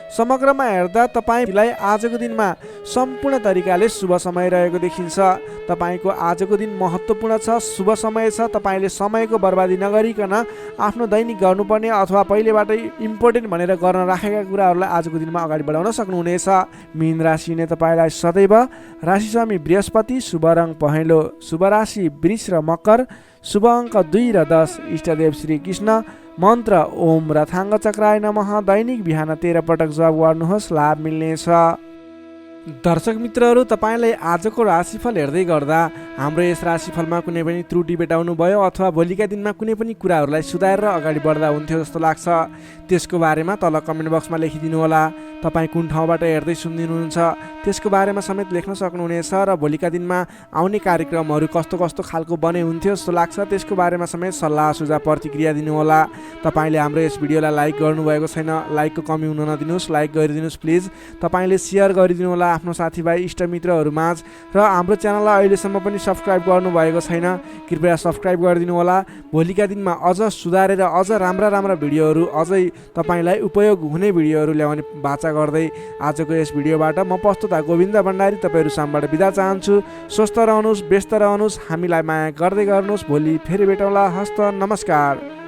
Speaker 3: समग्रमा हेर्दा तपाईँलाई आजको दिनमा सम्पूर्ण तरिकाले शुभ समय रहेको देखिन्छ। तपाईँको आजको दिन महत्त्वपूर्ण छ, शुभ समय छ। तपाईँले समयको बर्बादी नगरिकन आफ्नो दैनिक गर्नुपर्ने अथवा पहिलेबाटै इम्पोर्टेन्ट भनेर गर्न राखेका कुराहरूलाई आजको दिनमा अगाडि बढाउन सक्नुहुनेछ। मीन राशिले तपाईँलाई सदैव राशिस्वामी बृहस्पति, शुभ रङ पहेँलो, शुभ राशि वृष र मकर, शुभ अङ्क 2 र 10, इष्टदेव श्री कृष्ण, मन्त्र ओम रथाङ्ग चक्राय नमः। दैनिक बिहान 13 पटक जप गर्नुहोस्, लाभ मिल्नेछ। दर्शक मित्रहरू, तपाईँलाई आजको राशिफल हेर्दै गर्दा हाम्रो यस राशिफलमा कुनै पनि त्रुटि भेटाउनु भयो अथवा भोलिका दिनमा कुनै पनि कुराहरूलाई सुधारेर अगाडि बढ्दा हुन्थ्यो जस्तो लाग्छ, त्यसको बारेमा तल कमेन्ट बक्समा लेखिदिनु होला। तपाईँ कुन ठाउँबाट हेर्दै सुनिदिनुहुन्छ त्यसको बारेमा समेत लेख्न सक्नुहुनेछ र भोलिका दिनमा आउने कार्यक्रमहरू कस्तो कस्तो खालको बने हुन्थ्यो जस्तो लाग्छ त्यसको बारेमा समेत सल्लाह सुझाव प्रतिक्रिया दिनुहोला। तपाईँले हाम्रो यस भिडियोलाई लाइक गर्नुभएको छैन, लाइकको कमी हुन नदिनुहोस्, लाइक गरिदिनुहोस् प्लिज। तपाईँले सेयर गरिदिनु होला आफ्नो साथीभाइ इष्टमित्रहरूमाझ र हाम्रो च्यानललाई अहिलेसम्म पनि सब्सक्राइब गर्नुभएको छैन, कृपया सब्सक्राइब गरिदिनु होला। भोलिका दिनमा अझ सुधारेर अझ राम्रा भिडियोहरू, अझै तपाईँलाई उपयोग हुने भिडियोहरू ल्याउने बाचा गर्दै आजको यस भिडियोबाट म प्रस्तुता गोविन्द भण्डारी तपाईँहरू सामबाट बिदा चाहन्छु। स्वस्थ रहनुहोस्, व्यस्त रहनुहोस्, हामीलाई माया गर्दै गर्नुहोस्। भोलि फेरि भेटौँला। हस्त नमस्कार।